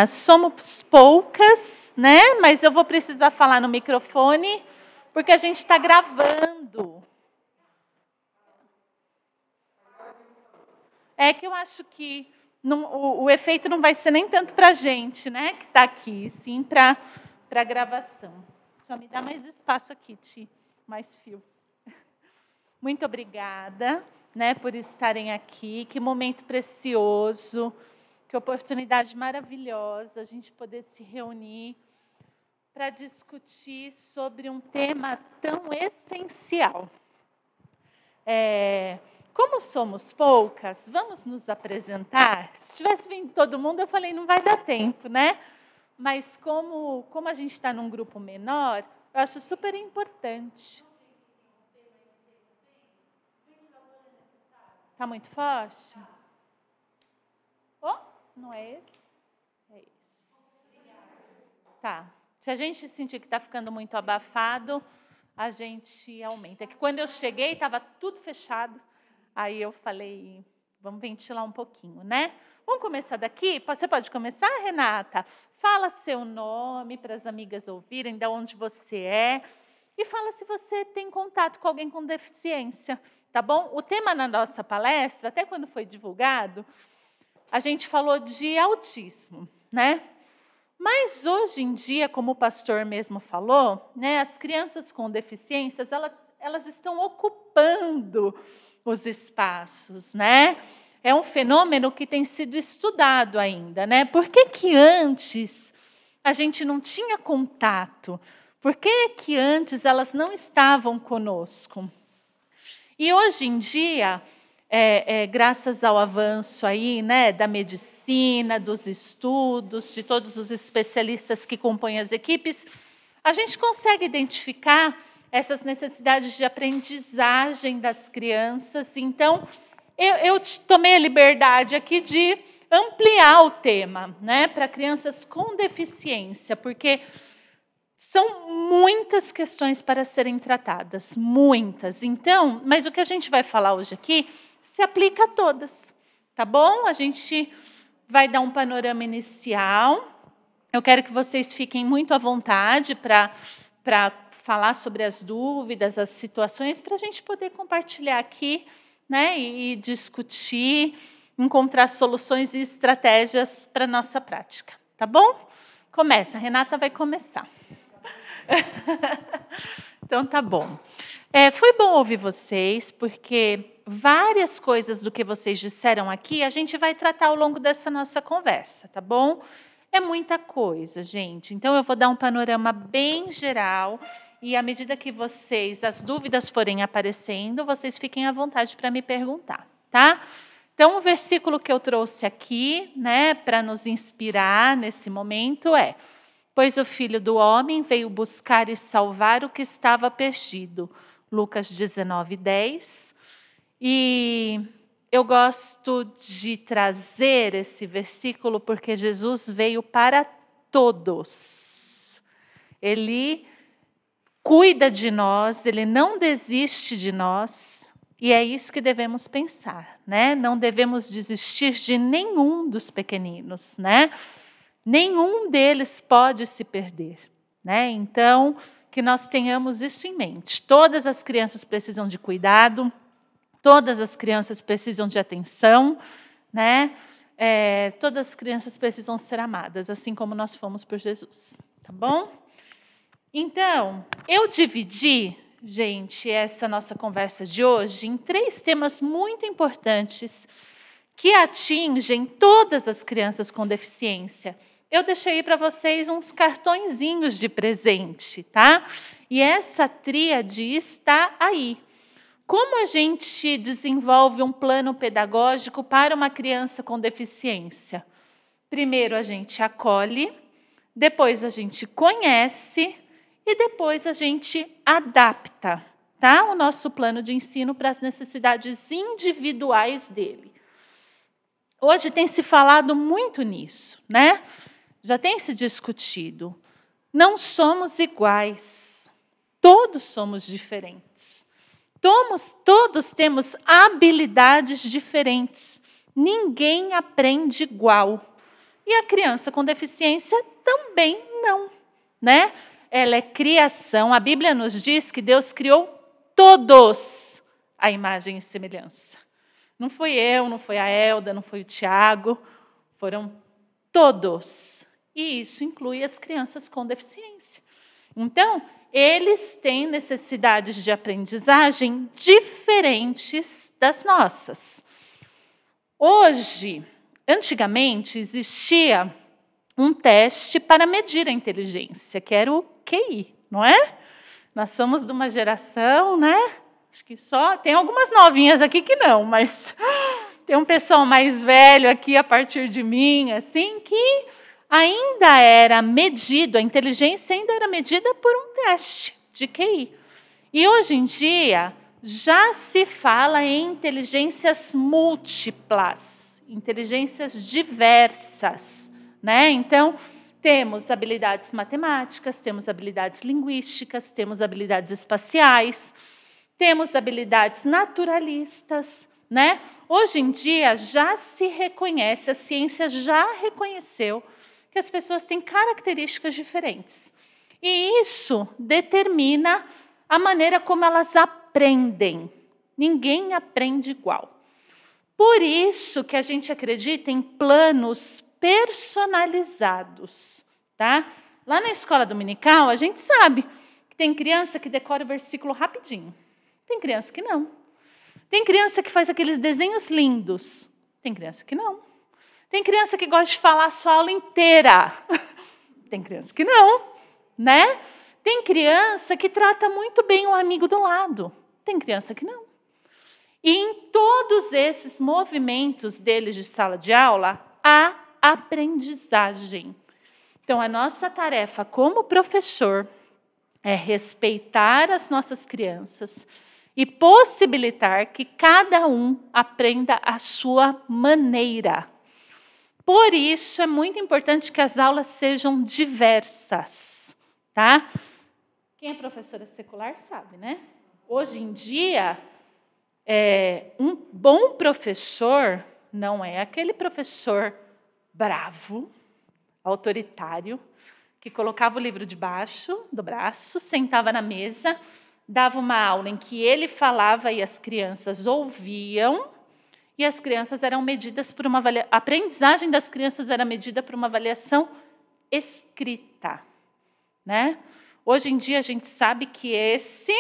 Somos poucas, né? Mas eu vou precisar falar no microfone, porque a gente está gravando. É que eu acho que o efeito não vai ser nem tanto para a gente, né? Que está aqui, sim para a gravação. Só me dá mais espaço aqui, Ti, mais fio. Muito obrigada, né, por estarem aqui. Que momento precioso. Que oportunidade maravilhosa a gente poder se reunir para discutir sobre um tema tão essencial. Como somos poucas, vamos nos apresentar. Se tivesse vindo todo mundo, eu falei, não vai dar tempo, né? Mas como a gente está num grupo menor, eu acho super importante. Está muito forte? Não é esse? É esse. Tá. Se a gente sentir que está ficando muito abafado, a gente aumenta. É que quando eu cheguei, estava tudo fechado. Aí eu falei, vamos ventilar um pouquinho, né? Vamos começar daqui? Você pode começar, Renata? Fala seu nome para as amigas ouvirem, de onde você é. E fala se você tem contato com alguém com deficiência, tá bom? O tema na nossa palestra, até quando foi divulgado, a gente falou de autismo, né? Mas hoje em dia, como o pastor mesmo falou, né, as crianças com deficiências, elas estão ocupando os espaços, né? É um fenômeno que tem sido estudado ainda, né? Por que antes a gente não tinha contato? Por que antes elas não estavam conosco? E hoje em dia, graças ao avanço aí, né, da medicina, dos estudos, de todos os especialistas que compõem as equipes, a gente consegue identificar essas necessidades de aprendizagem das crianças. Então, eu tomei a liberdade aqui de ampliar o tema, né, para crianças com deficiência, porque são muitas questões para serem tratadas, muitas. Então, mas o que a gente vai falar hoje aqui se aplica a todas, tá bom? A gente vai dar um panorama inicial. Eu quero que vocês fiquem muito à vontade para falar sobre as dúvidas, as situações, para a gente poder compartilhar aqui, né, e discutir, encontrar soluções e estratégias para a nossa prática, tá bom? Começa, a Renata vai começar. Então, tá bom. Foi bom ouvir vocês, porque várias coisas do que vocês disseram aqui, a gente vai tratar ao longo dessa nossa conversa, tá bom? É muita coisa, gente. Então, eu vou dar um panorama bem geral, e à medida que as dúvidas forem aparecendo, vocês fiquem à vontade para me perguntar, tá? Então, o versículo que eu trouxe aqui, né, para nos inspirar nesse momento é: pois o Filho do Homem veio buscar e salvar o que estava perdido. Lucas 19:10. E eu gosto de trazer esse versículo porque Jesus veio para todos. Ele cuida de nós, ele não desiste de nós. E é isso que devemos pensar, né? Não devemos desistir de nenhum dos pequeninos, né? Nenhum deles pode se perder, né? Então, que nós tenhamos isso em mente. Todas as crianças precisam de cuidado, todas as crianças precisam de atenção, né? Todas as crianças precisam ser amadas, assim como nós fomos por Jesus, tá bom? Então, eu dividi, gente, essa nossa conversa de hoje em 3 temas muito importantes que atingem todas as crianças com deficiência. Eu deixei aí para vocês uns cartõezinhos de presente, tá? E essa tríade está aí. Como a gente desenvolve um plano pedagógico para uma criança com deficiência? Primeiro a gente acolhe, depois a gente conhece e depois a gente adapta, tá? O nosso plano de ensino para as necessidades individuais dele. Hoje tem se falado muito nisso, né? Já tem se discutido. Não somos iguais. Todos somos diferentes. Todos temos habilidades diferentes. Ninguém aprende igual. e a criança com deficiência também não, né? Ela é criação. A Bíblia nos diz que Deus criou todos à imagem e semelhança. Não fui eu, não foi a Elda, não foi o Tiago, foram todos. E isso inclui as crianças com deficiência. Então, eles têm necessidades de aprendizagem diferentes das nossas. Hoje, antigamente, existia um teste para medir a inteligência, que era o QI, não é? Nós somos de uma geração, né? Acho que só tem algumas novinhas aqui que não, mas tem um pessoal mais velho aqui a partir de mim, assim, que ainda era medido, a inteligência ainda era medida por um teste de QI. E hoje em dia já se fala em inteligências múltiplas, inteligências diversas, né? Então, temos habilidades matemáticas, temos habilidades linguísticas, temos habilidades espaciais, temos habilidades naturalistas, né? Hoje em dia já se reconhece, a ciência já reconheceu que as pessoas têm características diferentes. E isso determina a maneira como elas aprendem. Ninguém aprende igual. Por isso que a gente acredita em planos personalizados, tá? Lá na escola dominical, a gente sabe que tem criança que decora o versículo rapidinho. Tem criança que não. Tem criança que faz aqueles desenhos lindos. Tem criança que não. Tem criança que gosta de falar a sua aula inteira. Tem criança que não, né? Tem criança que trata muito bem o amigo do lado. Tem criança que não. E em todos esses movimentos deles de sala de aula, há aprendizagem. Então, a nossa tarefa como professor é respeitar as nossas crianças e possibilitar que cada um aprenda a sua maneira. Por isso, é muito importante que as aulas sejam diversas, tá? Quem é professora secular sabe, né? Hoje em dia, um bom professor não é aquele professor bravo, autoritário, que colocava o livro debaixo do braço, sentava na mesa, dava uma aula em que ele falava e as crianças ouviam, e as crianças eram medidas por uma avaliação, a aprendizagem das crianças era medida por uma avaliação escrita, né? Hoje em dia a gente sabe que esse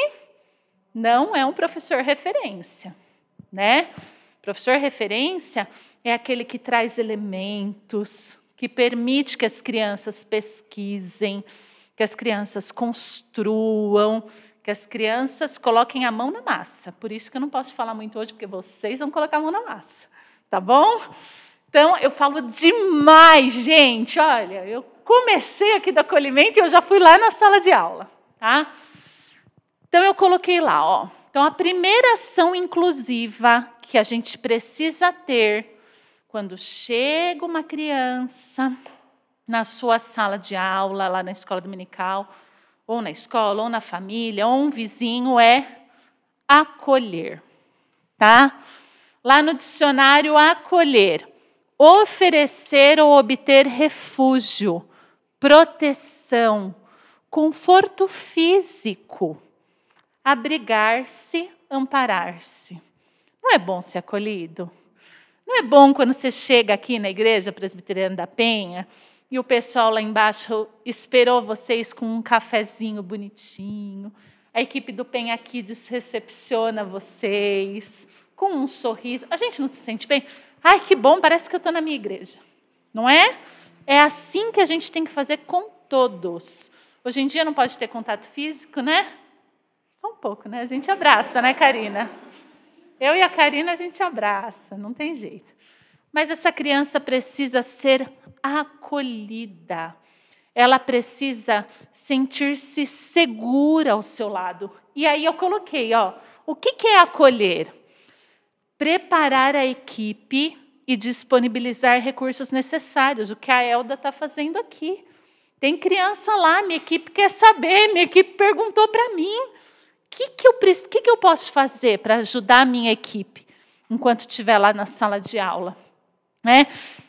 não é um professor referência, né? Professor referência é aquele que traz elementos, que permite que as crianças pesquisem, que as crianças construam, que as crianças coloquem a mão na massa. Por isso que eu não posso falar muito hoje, porque vocês vão colocar a mão na massa, tá bom? Então, eu falo demais, gente. Olha, eu comecei aqui do acolhimento e eu já fui lá na sala de aula, tá? Então, eu coloquei lá, ó. Então, a primeira ação inclusiva que a gente precisa ter quando chega uma criança na sua sala de aula, lá na escola dominical, ou na escola, ou na família, ou um vizinho, é acolher, tá? Lá no dicionário, acolher, oferecer ou obter refúgio, proteção, conforto físico, abrigar-se, amparar-se. Não é bom ser acolhido? Não é bom quando você chega aqui na Igreja Presbiteriana da Penha e o pessoal lá embaixo esperou vocês com um cafezinho bonitinho, a equipe do Penha Kids recepciona vocês com um sorriso. A gente não se sente bem? Ai, que bom, parece que eu estou na minha igreja. Não é? É assim que a gente tem que fazer com todos. Hoje em dia não pode ter contato físico, né? Só um pouco, né? A gente abraça, né, Karina? Eu e a Karina, a gente abraça, não tem jeito. Mas essa criança precisa ser acolhida. Ela precisa sentir-se segura ao seu lado. E aí eu coloquei, ó, o que é acolher? Preparar a equipe e disponibilizar recursos necessários, o que a Elda está fazendo aqui. Tem criança lá, minha equipe quer saber, minha equipe perguntou para mim. O que eu posso fazer para ajudar a minha equipe enquanto estiver lá na sala de aula?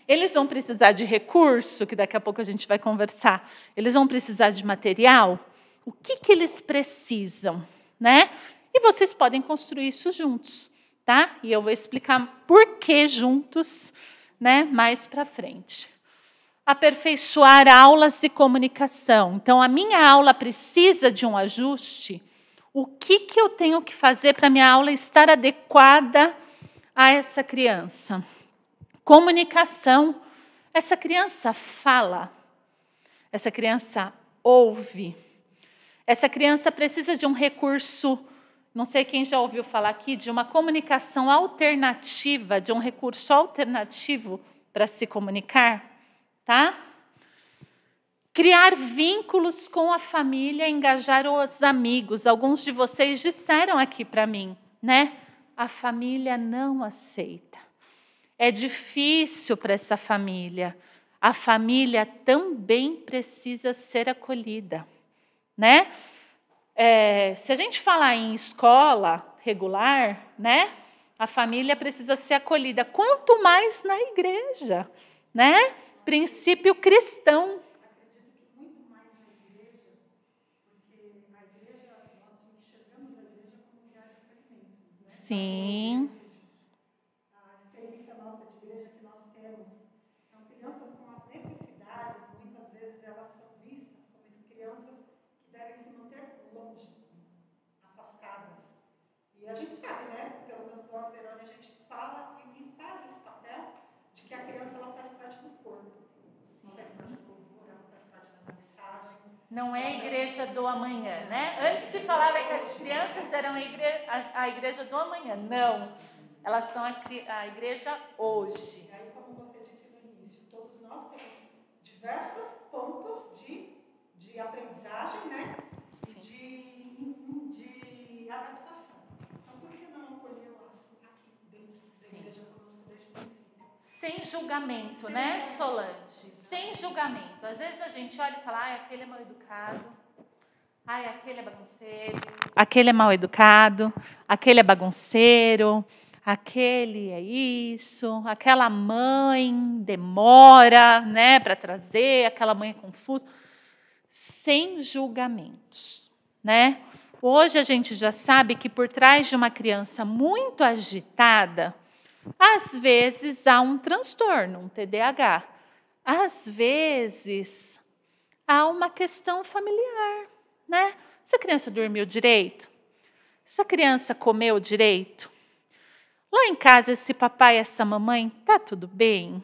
Eles vão precisar de recurso, que daqui a pouco a gente vai conversar. Eles vão precisar de material. O que eles precisam, né? E vocês podem construir isso juntos, tá? E eu vou explicar por que juntos, né, mais para frente. Aperfeiçoar aulas de comunicação. Então, a minha aula precisa de um ajuste. O que eu tenho que fazer para a minha aula estar adequada a essa criança? Comunicação. Essa criança fala. Essa criança ouve. Essa criança precisa de um recurso, não sei quem já ouviu falar aqui, de uma comunicação alternativa, de um recurso alternativo para se comunicar. Tá? Criar vínculos com a família, engajar os amigos. Alguns de vocês disseram aqui para mim, né? A família não aceita. É difícil para essa família. A família também precisa ser acolhida, né? Se a gente falar em escola regular, né? A família precisa ser acolhida. Quanto mais na igreja, né? Princípio cristão. Acredito que muito mais na igreja, porque a igreja, nós enxergamos a igreja como um lugar de acolhimento. Né? Sim. A experiência nossa de igreja que nós temos, são crianças com as necessidades, muitas vezes elas são vistas como crianças que devem se manter longe, afastadas. E a gente sabe, né, pelo menos lá no Verônia, a gente fala e faz esse papel de que a criança ela faz parte do corpo. Não faz parte do louvor, ela faz parte da mensagem. Não é a igreja do amanhã, né? Antes se falava que as crianças eram a igreja do amanhã. Não, elas são a igreja hoje. E aí, como você disse no início, todos nós temos diversos pontos de aprendizagem, né? De adaptação. Então, por que não acolhê-las aqui dentro da igreja conosco desde o princípio? Sem julgamento, né, Solange? Sem julgamento. Às vezes a gente olha e fala, aquele é mal educado, aquele é bagunceiro, aquele é mal educado, aquele é bagunceiro, aquele é isso, aquela mãe demora, né, para trazer, aquela mãe é confusa. Sem julgamentos, né? Hoje a gente já sabe que por trás de uma criança muito agitada, às vezes há um transtorno, um TDAH. Às vezes há uma questão familiar, né? Essa criança dormiu direito? Essa criança comeu direito? Lá em casa, esse papai e essa mamãe, tá tudo bem,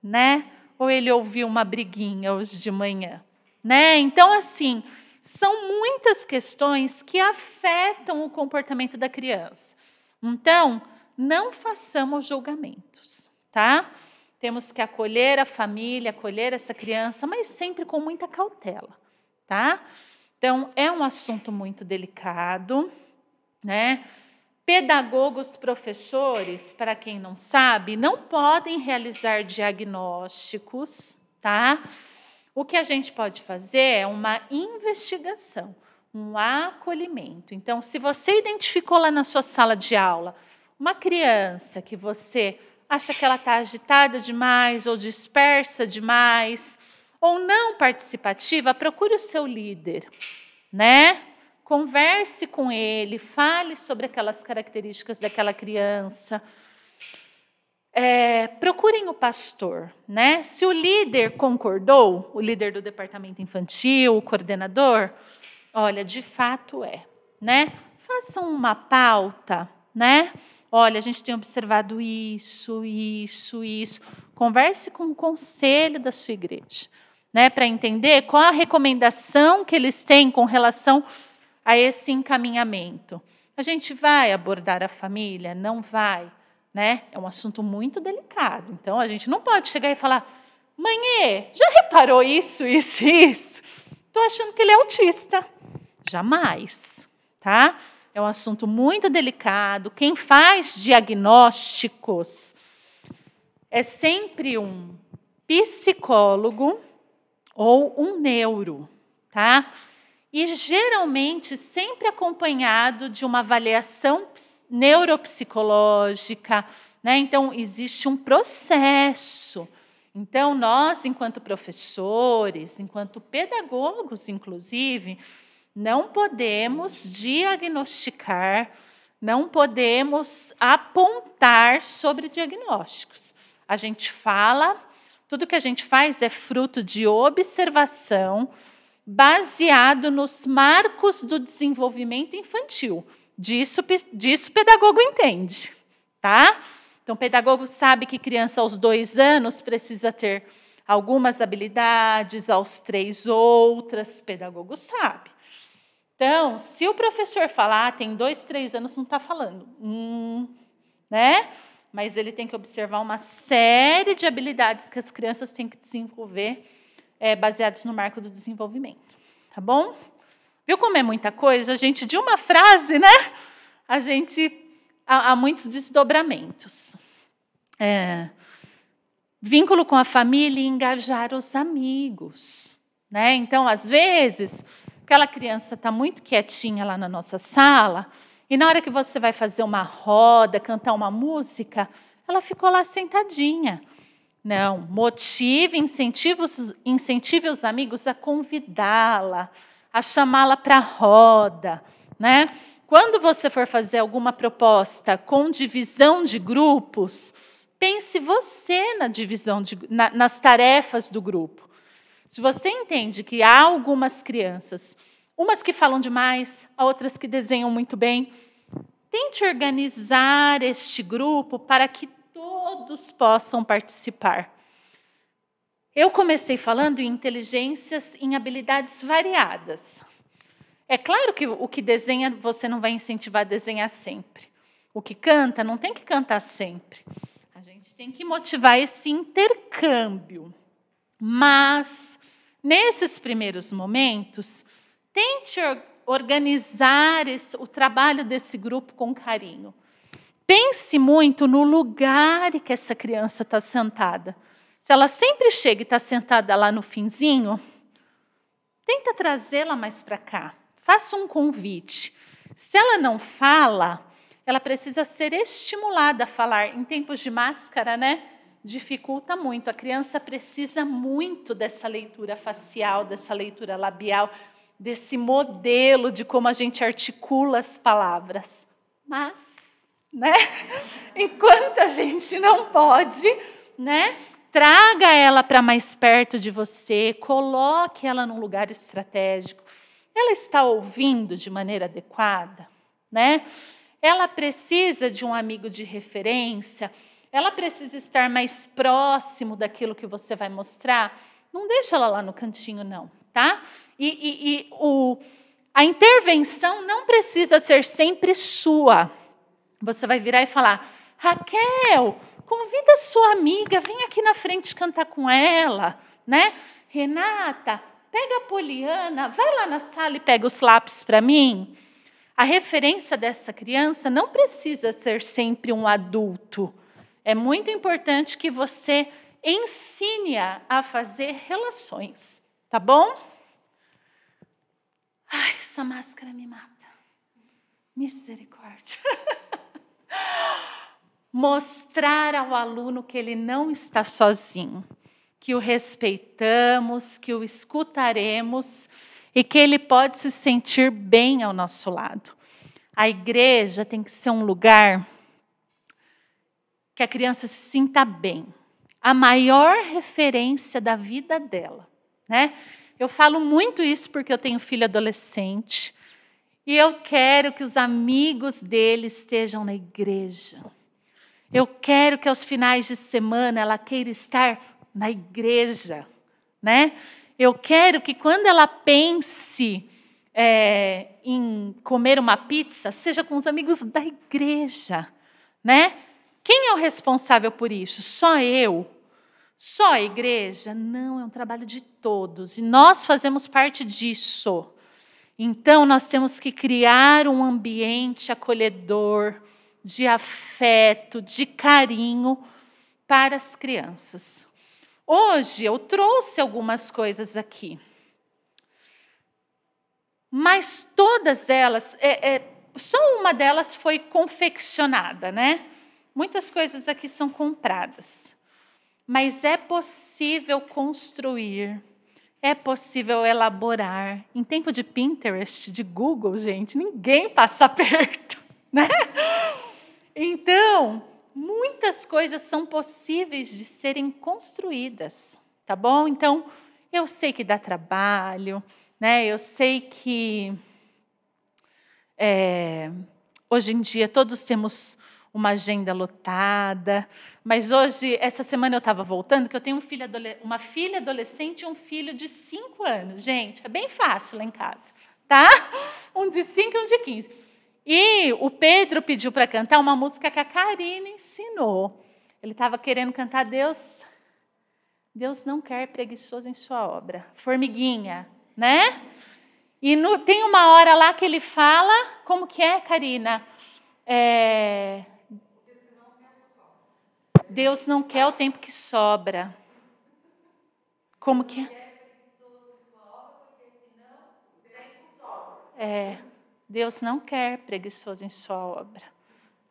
né? Ou ele ouviu uma briguinha hoje de manhã, né? Então, assim, são muitas questões que afetam o comportamento da criança. Então, não façamos julgamentos, tá? Temos que acolher a família, acolher essa criança, mas sempre com muita cautela, tá? Então, é um assunto muito delicado, né? Pedagogos, professores, para quem não sabe, não podem realizar diagnósticos, tá? O que a gente pode fazer é uma investigação, um acolhimento. Então, se você identificou lá na sua sala de aula uma criança que você acha que ela está agitada demais ou dispersa demais ou não participativa, procure o seu líder, né? Converse com ele, fale sobre aquelas características daquela criança. Procurem o pastor, né? Se o líder concordou, o líder do departamento infantil, o coordenador, olha, de fato né? Façam uma pauta, né? Olha, a gente tem observado isso. Converse com o conselho da sua igreja, né? Para entender qual a recomendação que eles têm com relação a esse encaminhamento. A gente vai abordar a família? Não vai, né? É um assunto muito delicado. Então, a gente não pode chegar e falar, mãe, já reparou isso? Estou achando que ele é autista. Jamais, tá? É um assunto muito delicado. Quem faz diagnósticos é sempre um psicólogo ou um neuro, tá? E, geralmente, sempre acompanhado de uma avaliação neuropsicológica, né? Então, existe um processo. Então, nós, enquanto professores, enquanto pedagogos, inclusive, não podemos diagnosticar, não podemos apontar sobre diagnósticos. A gente fala, tudo que a gente faz é fruto de observação, baseado nos marcos do desenvolvimento infantil. Disso pedagogo entende, tá? Então, o pedagogo sabe que criança aos 2 anos precisa ter algumas habilidades, aos 3 outras, pedagogo sabe. Então, se o professor falar, tem 2, 3 anos, não está falando, né? Mas ele tem que observar uma série de habilidades que as crianças têm que desenvolver, baseados no marco do desenvolvimento, tá bom? Viu como é muita coisa? A gente, de uma frase, né? Há muitos desdobramentos. Vínculo com a família e engajar os amigos, né? Então, às vezes, aquela criança está muito quietinha lá na nossa sala, e na hora que você vai fazer uma roda, cantar uma música, ela ficou lá sentadinha. Não, motive, incentive os amigos a convidá-la, a chamá-la para a roda, né? Quando você for fazer alguma proposta com divisão de grupos, pense você na divisão nas tarefas do grupo. Se você entende que há algumas crianças, umas que falam demais, outras que desenham muito bem, tente organizar este grupo para que todos possam participar. Eu comecei falando em inteligências, em habilidades variadas. É claro que o que desenha, você não vai incentivar a desenhar sempre. O que canta, não tem que cantar sempre. A gente tem que motivar esse intercâmbio. Mas, nesses primeiros momentos, tente organizar o trabalho desse grupo com carinho. Pense muito no lugar em que essa criança está sentada. Se ela sempre chega e está sentada lá no finzinho, tenta trazê-la mais para cá. Faça um convite. Se ela não fala, ela precisa ser estimulada a falar. Em tempos de máscara, né? Dificulta muito. A criança precisa muito dessa leitura facial, dessa leitura labial, desse modelo de como a gente articula as palavras. Mas, né? Enquanto a gente não pode, né? Traga ela para mais perto de você, coloque ela num lugar estratégico. Ela está ouvindo de maneira adequada, né? Ela precisa de um amigo de referência, ela precisa estar mais próximo daquilo que você vai mostrar. Não deixa ela lá no cantinho, não, tá? A intervenção não precisa ser sempre sua. Você vai virar e falar, Raquel, convida sua amiga, vem aqui na frente cantar com ela, né? Renata, pega a Poliana, vai lá na sala e pega os lápis para mim. A referência dessa criança não precisa ser sempre um adulto. É muito importante que você ensine-a a fazer relações, tá bom? Ai, essa máscara me mata. Misericórdia. Mostrar ao aluno que ele não está sozinho, que o respeitamos, que o escutaremos e que ele pode se sentir bem ao nosso lado. A igreja tem que ser um lugar que a criança se sinta bem, a maior referência da vida dela, né? Eu falo muito isso porque eu tenho filho adolescente e eu quero que os amigos dele estejam na igreja. Eu quero que aos finais de semana ela queira estar na igreja, né? Eu quero que quando ela pense em comer uma pizza, seja com os amigos da igreja, né? Quem é o responsável por isso? Só eu? Só a igreja? Não, é um trabalho de todos. E nós fazemos parte disso. Então, nós temos que criar um ambiente acolhedor, de afeto, de carinho para as crianças. Hoje, eu trouxe algumas coisas aqui. Mas todas elas, só uma delas foi confeccionada, né? Muitas coisas aqui são compradas. Mas é possível construir, é possível elaborar. Em tempo de Pinterest, de Google, gente, ninguém passa perto, né? Então, muitas coisas são possíveis de serem construídas, tá bom? Então, eu sei que dá trabalho, né? Eu sei que hoje em dia todos temos uma agenda lotada, mas hoje, essa semana eu estava voltando, que eu tenho uma filha adolescente e um filho de 5 anos. Gente, é bem fácil lá em casa, tá? Um de 5 e um de 15. E o Pedro pediu para cantar uma música que a Karina ensinou. Ele estava querendo cantar Deus não quer preguiçoso em sua obra. Formiguinha, né? E tem uma hora lá que ele fala, como que é, Karina? Deus não quer o tempo que sobra. Como que é? Deus não quer preguiçoso em sua obra.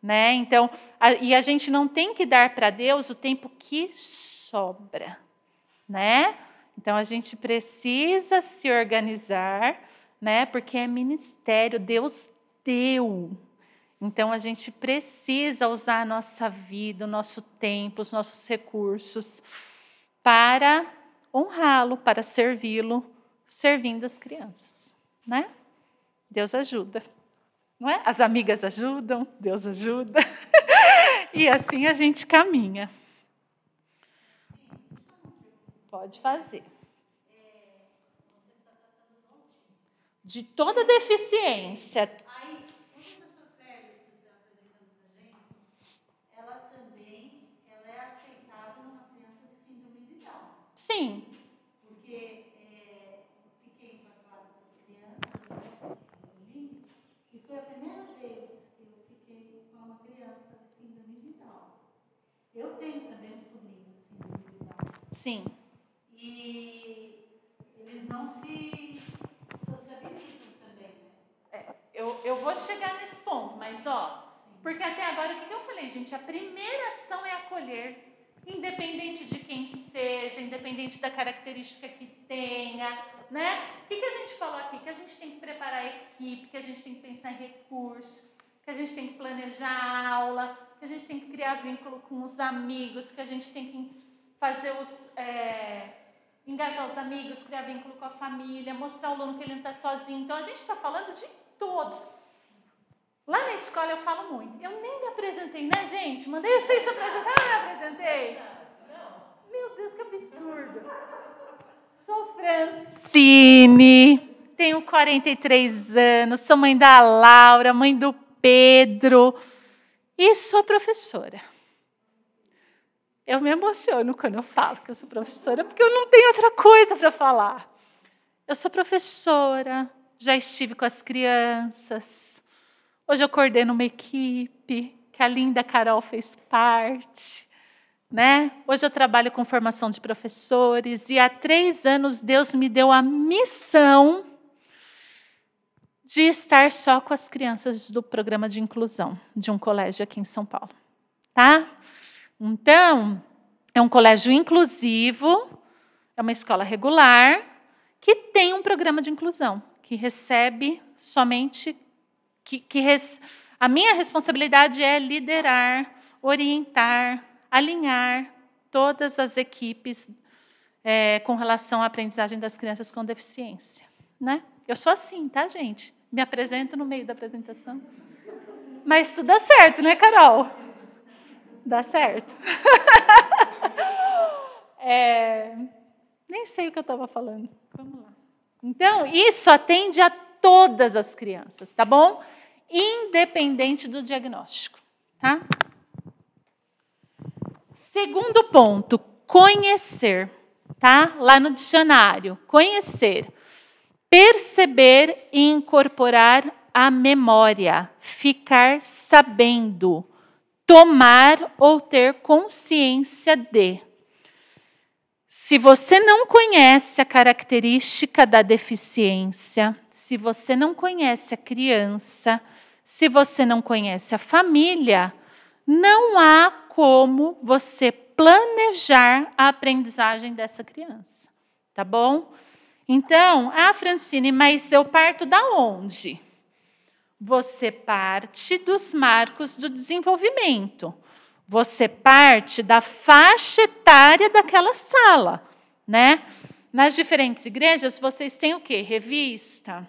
Né? Então, a gente não tem que dar para Deus o tempo que sobra. Né? Então, a gente precisa se organizar, né? Porque é ministério, Deus deu. Então, a gente precisa usar a nossa vida, o nosso tempo, os nossos recursos para honrá-lo, para servi-lo, servindo as crianças, né? Deus ajuda, não é? As amigas ajudam, Deus ajuda, e assim a gente caminha. Pode fazer. De toda deficiência. Sim. Porque fiquei com a classe das crianças e foi a primeira vez que eu fiquei com uma criança de síndrome de Down. Eu tenho também um sobrinho de síndrome de Down. Sim. E eles não se sociabilizam também, né? Eu vou chegar nesse ponto, mas porque até agora o que eu falei, gente? A primeira ação é acolher. Independente de quem seja, independente da característica que tenha, né? O que a gente falou aqui? Que a gente tem que preparar a equipe, que a gente tem que pensar em recurso, que a gente tem que planejar a aula, que a gente tem que criar vínculo com os amigos, que a gente tem que fazer engajar os amigos, criar vínculo com a família, mostrar ao aluno que ele não está sozinho. Então, a gente está falando de todos. Lá na escola eu falo muito. Eu nem me apresentei, né, gente? Mandei vocês se apresentar, eu me apresentei? Não. Meu Deus, que absurdo. Sou Francine, tenho 43 anos, sou mãe da Laura, mãe do Pedro e sou professora. Eu me emociono quando eu falo que eu sou professora, porque eu não tenho outra coisa para falar. Eu sou professora, já estive com as crianças. Hoje eu coordeno uma equipe, que a linda Carol fez parte, né? Hoje eu trabalho com formação de professores e há 3 anos Deus me deu a missão de estar só com as crianças do programa de inclusão de um colégio aqui em São Paulo, tá? Então, é um colégio inclusivo, é uma escola regular que tem um programa de inclusão, que recebe somente a minha responsabilidade é liderar, orientar, alinhar todas as equipes com relação à aprendizagem das crianças com deficiência, né? Eu sou assim, tá, gente? Me apresento no meio da apresentação. Mas isso dá certo, né, Carol? Dá certo. Nem sei o que eu estava falando. Vamos lá. Então, isso atende a todas as crianças, tá bom? Independente do diagnóstico, tá? Segundo ponto, conhecer, tá? Lá no dicionário, conhecer, perceber e incorporar a memória, ficar sabendo, tomar ou ter consciência de. Se você não conhece a característica da deficiência, se você não conhece a criança, se você não conhece a família, não há como você planejar a aprendizagem dessa criança, tá bom? Então, Francine, mas eu parto da onde? Você parte dos marcos do desenvolvimento. Você parte da faixa etária daquela sala, né? Nas diferentes igrejas, vocês têm o quê? Revista?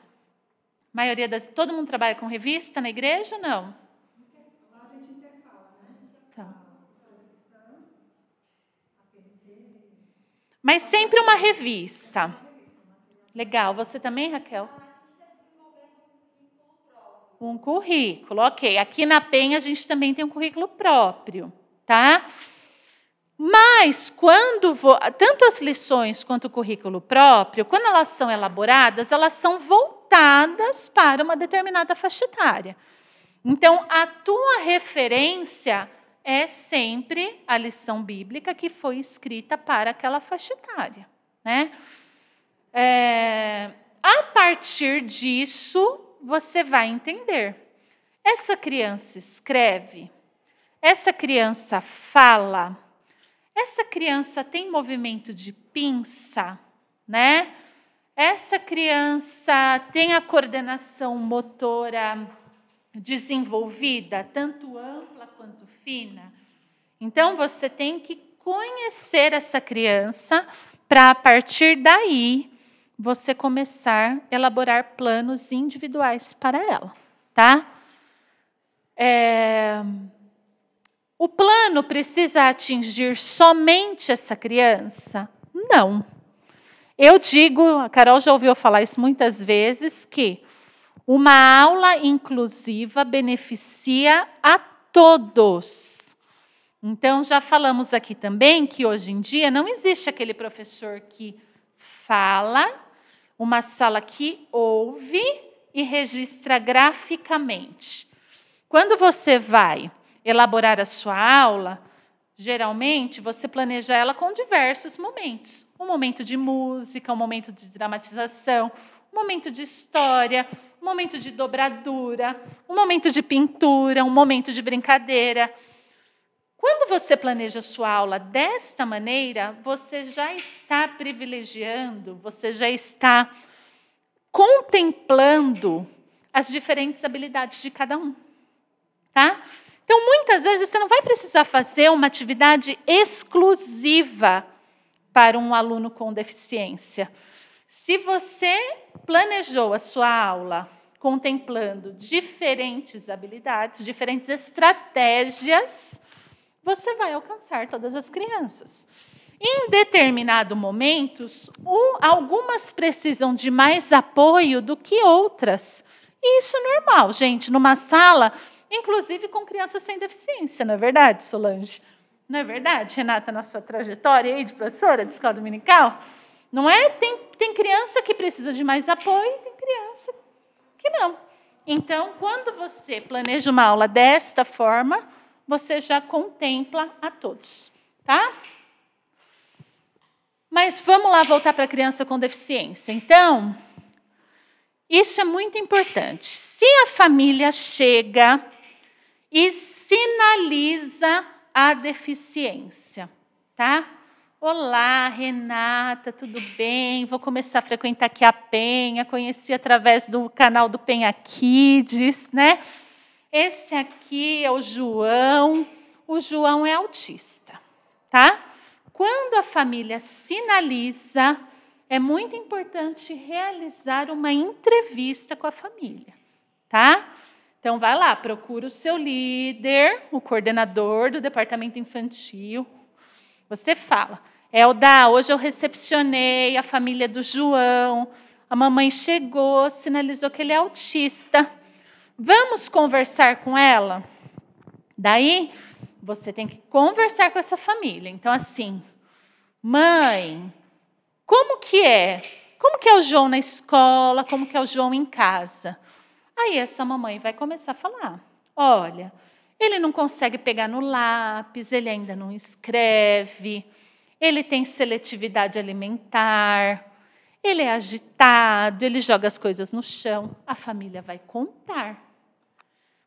Todo mundo trabalha com revista na igreja ou não? Lá a gente intercala, né? Tá. A Mas sempre uma revista. Legal. Você também, Raquel? Um currículo, ok. Aqui na Penha a gente também tem um currículo próprio, tá? Mas tanto as lições quanto o currículo próprio, quando elas são elaboradas, elas são voltadas para uma determinada faixa etária. Então, a tua referência é sempre a lição bíblica que foi escrita para aquela faixa etária, né? A partir disso, você vai entender. Essa criança escreve, essa criança fala, essa criança tem movimento de pinça, né? Essa criança tem a coordenação motora desenvolvida, tanto ampla quanto fina. Então, você tem que conhecer essa criança para, a partir daí, você começar a elaborar planos individuais para ela, tá? O plano precisa atingir somente essa criança? Não. Eu digo, a Carol já ouviu falar isso muitas vezes, que uma aula inclusiva beneficia a todos. Então, já falamos aqui também que hoje em dia não existe aquele professor que fala, uma sala que ouve e registra graficamente. Quando você vai elaborar a sua aula, geralmente você planeja ela com diversos momentos. Um momento de música, um momento de dramatização, um momento de história, um momento de dobradura, um momento de pintura, um momento de brincadeira. Quando você planeja a sua aula desta maneira, você já está privilegiando, você já está contemplando as diferentes habilidades de cada um, tá? Então, muitas vezes, você não vai precisar fazer uma atividade exclusiva para um aluno com deficiência. Se você planejou a sua aula contemplando diferentes habilidades, diferentes estratégias, você vai alcançar todas as crianças. Em determinados momentos, algumas precisam de mais apoio do que outras. E isso é normal, gente, numa sala, inclusive com crianças sem deficiência, não é verdade, Solange? Não é verdade, Renata, na sua trajetória aí de professora de escola dominical? Não é? Tem criança que precisa de mais apoio e tem criança que não. Então, quando você planeja uma aula desta forma, você já contempla a todos, tá? Mas vamos lá voltar para a criança com deficiência. Então, isso é muito importante. Se a família chega e sinaliza a deficiência, tá? Olá, Renata, tudo bem? Vou começar a frequentar aqui a Penha, conheci através do canal do Penha Kids, né? Esse aqui é o João é autista, tá? Quando a família sinaliza, é muito importante realizar uma entrevista com a família, tá? Então, vai lá, procura o seu líder, o coordenador do departamento infantil. Você fala, Elda, hoje eu recepcionei a família do João, a mamãe chegou, sinalizou que ele é autista. Vamos conversar com ela? Daí, você tem que conversar com essa família. Então, assim, mãe, como que é? Como que é o João na escola? Como que é o João em casa? Aí essa mamãe vai começar a falar, olha, ele não consegue pegar no lápis, ele ainda não escreve, ele tem seletividade alimentar, ele é agitado, ele joga as coisas no chão. A família vai contar.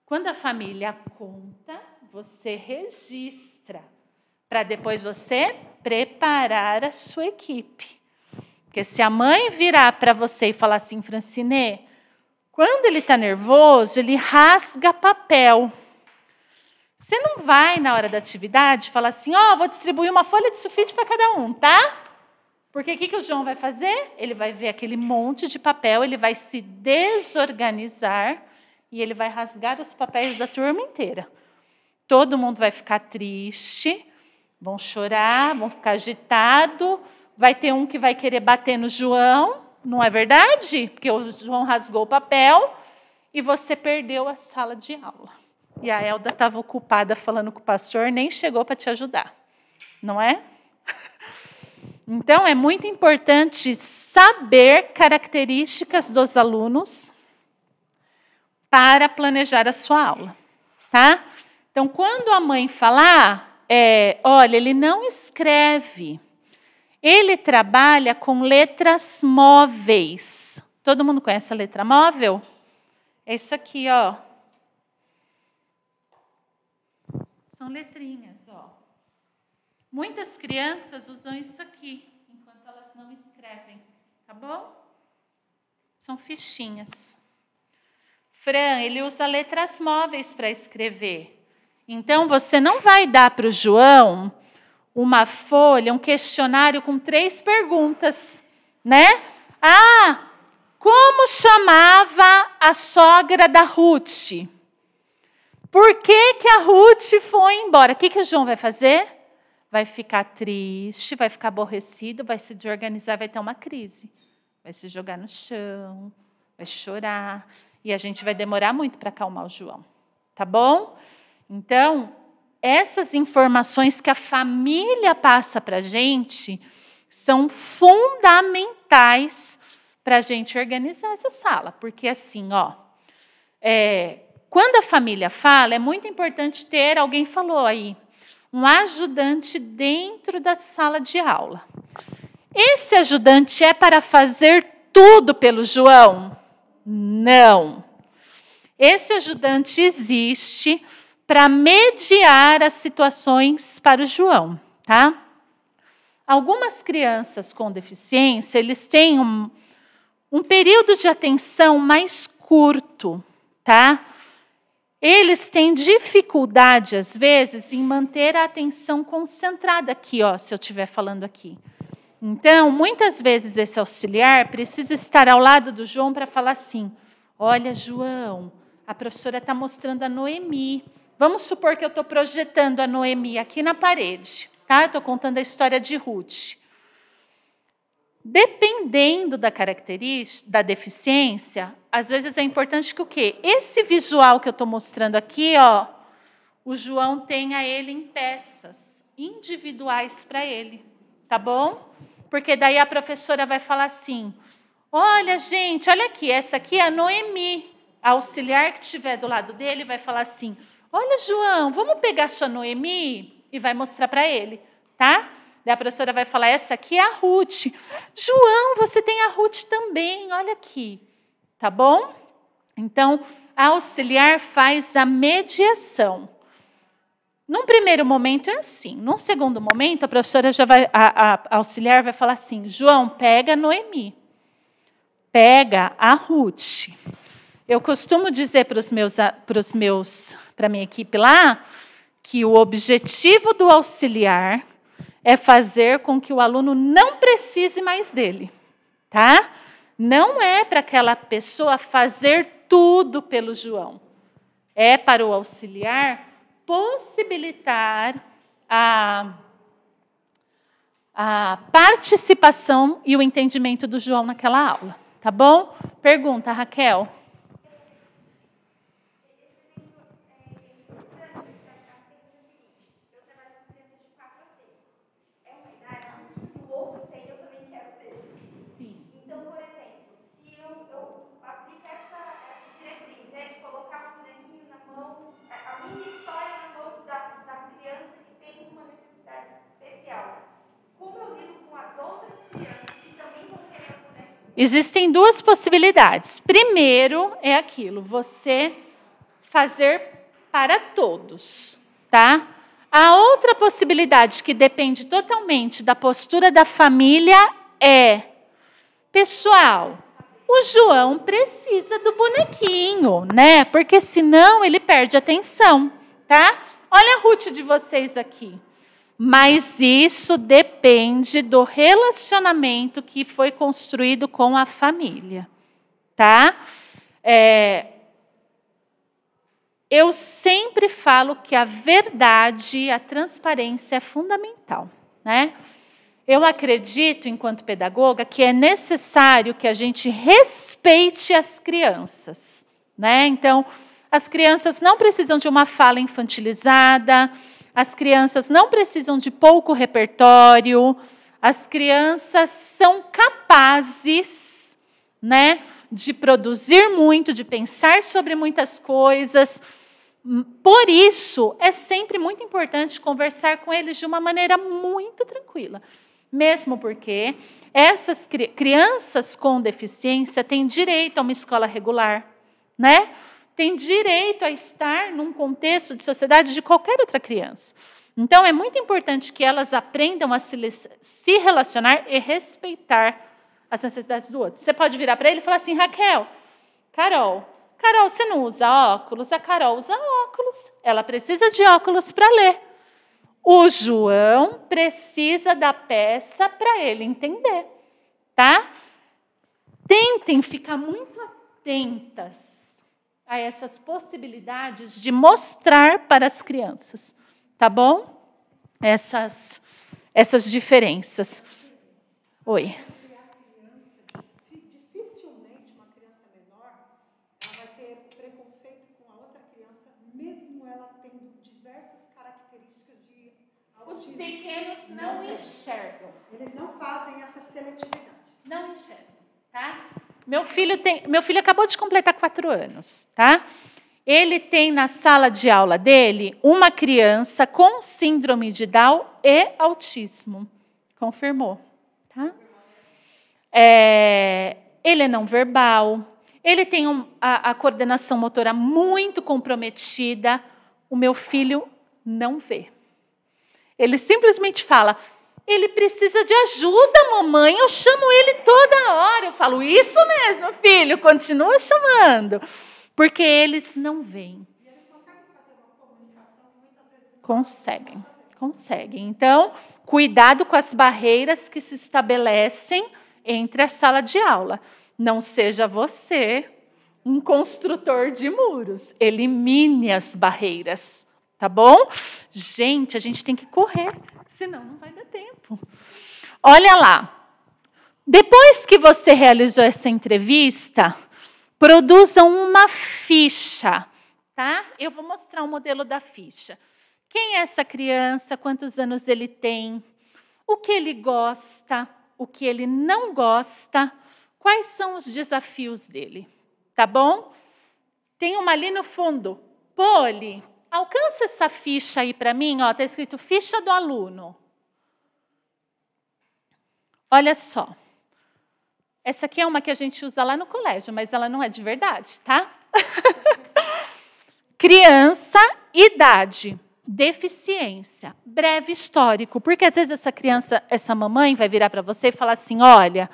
Quando a família conta, você registra. para depois você preparar a sua equipe. Porque se a mãe virar para você e falar assim, Francinê, quando ele está nervoso, ele rasga papel. Você não vai, na hora da atividade, falar assim, vou distribuir uma folha de sulfite para cada um, tá? Porque o que o João vai fazer? Ele vai ver aquele monte de papel, ele vai se desorganizar e ele vai rasgar os papéis da turma inteira. Todo mundo vai ficar triste, vão chorar, vão ficar agitado, vai ter um que vai querer bater no João, não é verdade? Porque o João rasgou o papel e você perdeu a sala de aula. E a Elda estava ocupada falando com o pastor, nem chegou para te ajudar, não é? Então, é muito importante saber características dos alunos para planejar a sua aula, tá? Então, quando a mãe falar, olha, ele não escreve, ele trabalha com letras móveis. Todo mundo conhece a letra móvel? É isso aqui, ó. São letrinhas, ó. Muitas crianças usam isso aqui, enquanto elas não escrevem, tá bom? São fichinhas. Fran, ele usa letras móveis para escrever. Então, você não vai dar para o João uma folha, um questionário com 3 perguntas, né? Como chamava a sogra da Ruth? Por que a Ruth foi embora? O que o João vai fazer? Vai ficar triste, vai ficar aborrecido, vai se desorganizar, vai ter uma crise. Vai se jogar no chão, vai chorar. E a gente vai demorar muito para acalmar o João. Tá bom? Então, essas informações que a família passa para a gente são fundamentais para a gente organizar essa sala. Porque assim, quando a família fala, é muito importante ter, alguém falou aí, um ajudante dentro da sala de aula. Esse ajudante é para fazer tudo pelo João? Não. Esse ajudante existe para mediar as situações para o João, tá? Algumas crianças com deficiência, eles têm um período de atenção mais curto, tá? Eles têm dificuldade, às vezes, em manter a atenção concentrada aqui, se eu estiver falando aqui. Então, muitas vezes, esse auxiliar precisa estar ao lado do João para falar assim, olha, João, a professora está mostrando a Noemi. Vamos supor que eu estou projetando a Noemi aqui na parede, tá? Eu estou contando a história de Ruth. Dependendo da característica, da deficiência, às vezes é importante que o quê? Esse visual que eu estou mostrando aqui, o João tenha ele em peças individuais para ele, tá bom? Porque daí a professora vai falar assim, olha, gente, olha aqui, essa aqui é a Noemi. A auxiliar que estiver do lado dele vai falar assim, olha, João, vamos pegar sua Noemi? E vai mostrar para ele, tá? Daí a professora vai falar, essa aqui é a Ruth. João, você tem a Ruth também, olha aqui. Tá bom? Então, a auxiliar faz a mediação. Num primeiro momento é assim. Num segundo momento, a professora a auxiliar vai falar assim, João, pega a Noemi. Pega a Ruth. Eu costumo dizer para a minha equipe lá, que o objetivo do auxiliar é fazer com que o aluno não precise mais dele, tá? Não é para aquela pessoa fazer tudo pelo João. É para o auxiliar possibilitar a participação e o entendimento do João naquela aula, tá bom? Pergunta, Raquel. Existem 2 possibilidades. Primeiro é aquilo, você fazer para todos, tá? A outra possibilidade que depende totalmente da postura da família é, pessoal, o João precisa do bonequinho, né? Porque senão ele perde a atenção, tá? Olha a Ruth de vocês aqui. Mas isso depende do relacionamento que foi construído com a família, tá? Eu sempre falo que a verdade, a transparência é fundamental, né? Eu acredito, enquanto pedagoga, que é necessário que a gente respeite as crianças, né? Então, as crianças não precisam de uma fala infantilizada, as crianças não precisam de pouco repertório, as crianças são capazes, né, de produzir muito, de pensar sobre muitas coisas. Por isso, é sempre muito importante conversar com eles de uma maneira muito tranquila. Mesmo porque essas crianças com deficiência têm direito a uma escola regular, né? Têm direito a estar num contexto de sociedade de qualquer outra criança. Então, é muito importante que elas aprendam a se relacionar e respeitar as necessidades do outro. Você pode virar para ele e falar assim, Carol, você não usa óculos? A Carol usa óculos. Ela precisa de óculos para ler. O João precisa da peça para ele entender, tá? Tentem ficar muito atentas a essas possibilidades de mostrar para as crianças, tá bom? Essas diferenças. Oi. Dificilmente uma criança menor ela vai ter preconceito com a outra criança, mesmo ela tendo diversas características de autismo. Os pequenos não enxergam. Eles não fazem essa seletividade. Não enxergam, tá? Meu filho acabou de completar 4 anos, tá? Ele tem na sala de aula dele uma criança com síndrome de Down e autismo. Confirmou, tá? Ele é não verbal, ele tem a coordenação motora muito comprometida. O meu filho não vê. Ele simplesmente fala, ele precisa de ajuda, mamãe, eu chamo ele toda hora. Eu falo, isso mesmo, filho, continua chamando. Porque eles não veem. E eles conseguem fazer uma comunicação que muitas vezes Conseguem. Então, cuidado com as barreiras que se estabelecem entre a sala de aula. Não seja você um construtor de muros. Elimine as barreiras, tá bom? Gente, a gente tem que correr, senão não vai dar tempo. Olha lá. Depois que você realizou essa entrevista, produzam uma ficha, tá? Eu vou mostrar o modelo da ficha. Quem é essa criança? Quantos anos ele tem? O que ele gosta? O que ele não gosta? Quais são os desafios dele? Tá bom? Tem uma ali no fundo. Poli, alcança essa ficha aí para mim. Está escrito ficha do aluno. Olha só. Essa aqui é uma que a gente usa lá no colégio, mas ela não é de verdade, tá? Criança, idade, deficiência, breve histórico. Porque às vezes essa mamãe vai virar para você e falar assim, olha,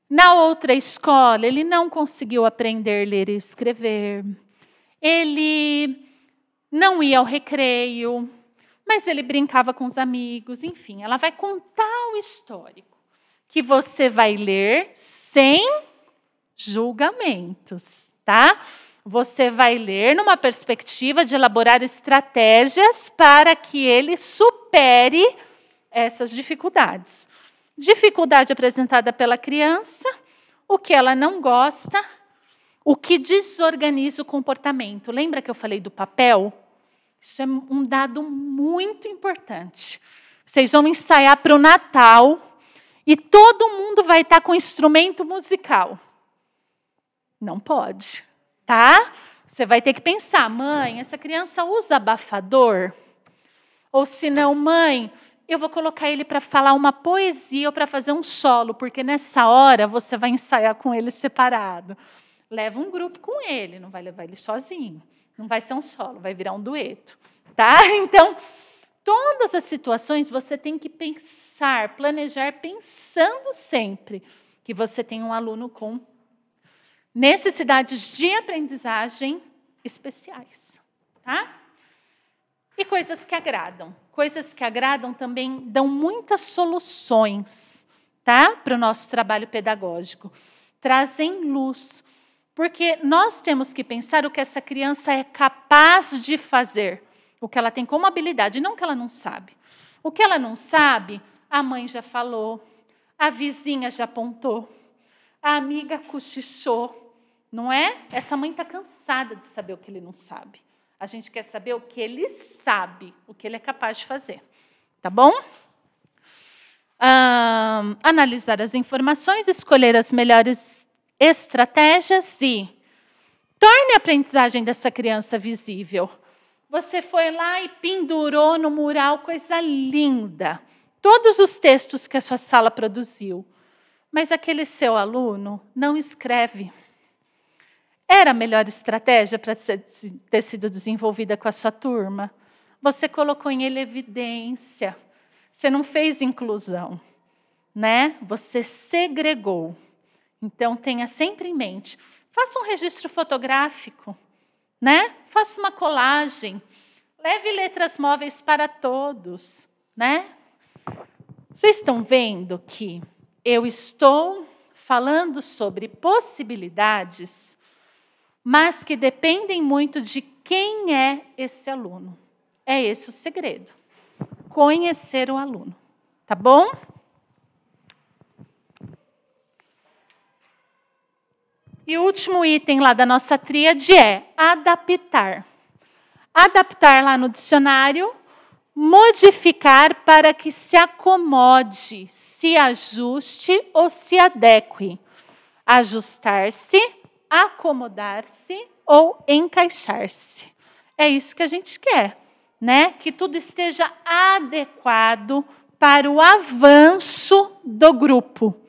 na outra escola ele não conseguiu aprender a ler e escrever, ele não ia ao recreio, mas ele brincava com os amigos, enfim, ela vai contar o histórico. Que você vai ler sem julgamentos, tá? Você vai ler numa perspectiva de elaborar estratégias para que ele supere essas dificuldades. Dificuldade apresentada pela criança, o que ela não gosta, o que desorganiza o comportamento. Lembra que eu falei do papel? Isso é um dado muito importante. Vocês vão ensaiar para o Natal. E todo mundo vai estar com instrumento musical. Não pode, tá? Você vai ter que pensar, mãe, essa criança usa abafador? Ou se não, mãe, eu vou colocar ele para falar uma poesia ou para fazer um solo, porque nessa hora você vai ensaiar com ele separado. Leva um grupo com ele, não vai levar ele sozinho. Não vai ser um solo, vai virar um dueto, tá? Então, todas as situações você tem que pensar, planejar, pensando sempre que você tem um aluno com necessidades de aprendizagem especiais, tá? E coisas que agradam. Coisas que agradam também dão muitas soluções, tá? Para o nosso trabalho pedagógico. Trazem luz. Porque nós temos que pensar o que essa criança é capaz de fazer. O que ela tem como habilidade, não o que ela não sabe. O que ela não sabe, a mãe já falou, a vizinha já apontou, a amiga cochichou, não é? Essa mãe está cansada de saber o que ele não sabe. A gente quer saber o que ele sabe, o que ele é capaz de fazer. Tá bom? Analisar as informações, escolher as melhores estratégias e torne a aprendizagem dessa criança visível. Você foi lá e pendurou no mural, coisa linda, todos os textos que a sua sala produziu. Mas aquele seu aluno não escreve. Era a melhor estratégia para ter sido desenvolvida com a sua turma? Você colocou em evidência. Você não fez inclusão, né? Você segregou. Então, tenha sempre em mente. Faça um registro fotográfico, né? Faça uma colagem. Leve letras móveis para todos, né? Vocês estão vendo que eu estou falando sobre possibilidades, mas que dependem muito de quem é esse aluno. É esse o segredo. Conhecer o aluno. Tá bom? E o último item lá da nossa tríade é adaptar. Adaptar lá no dicionário, modificar para que se acomode, se ajuste ou se adeque. Ajustar-se, acomodar-se ou encaixar-se. É isso que a gente quer, né? Que tudo esteja adequado para o avanço do grupo.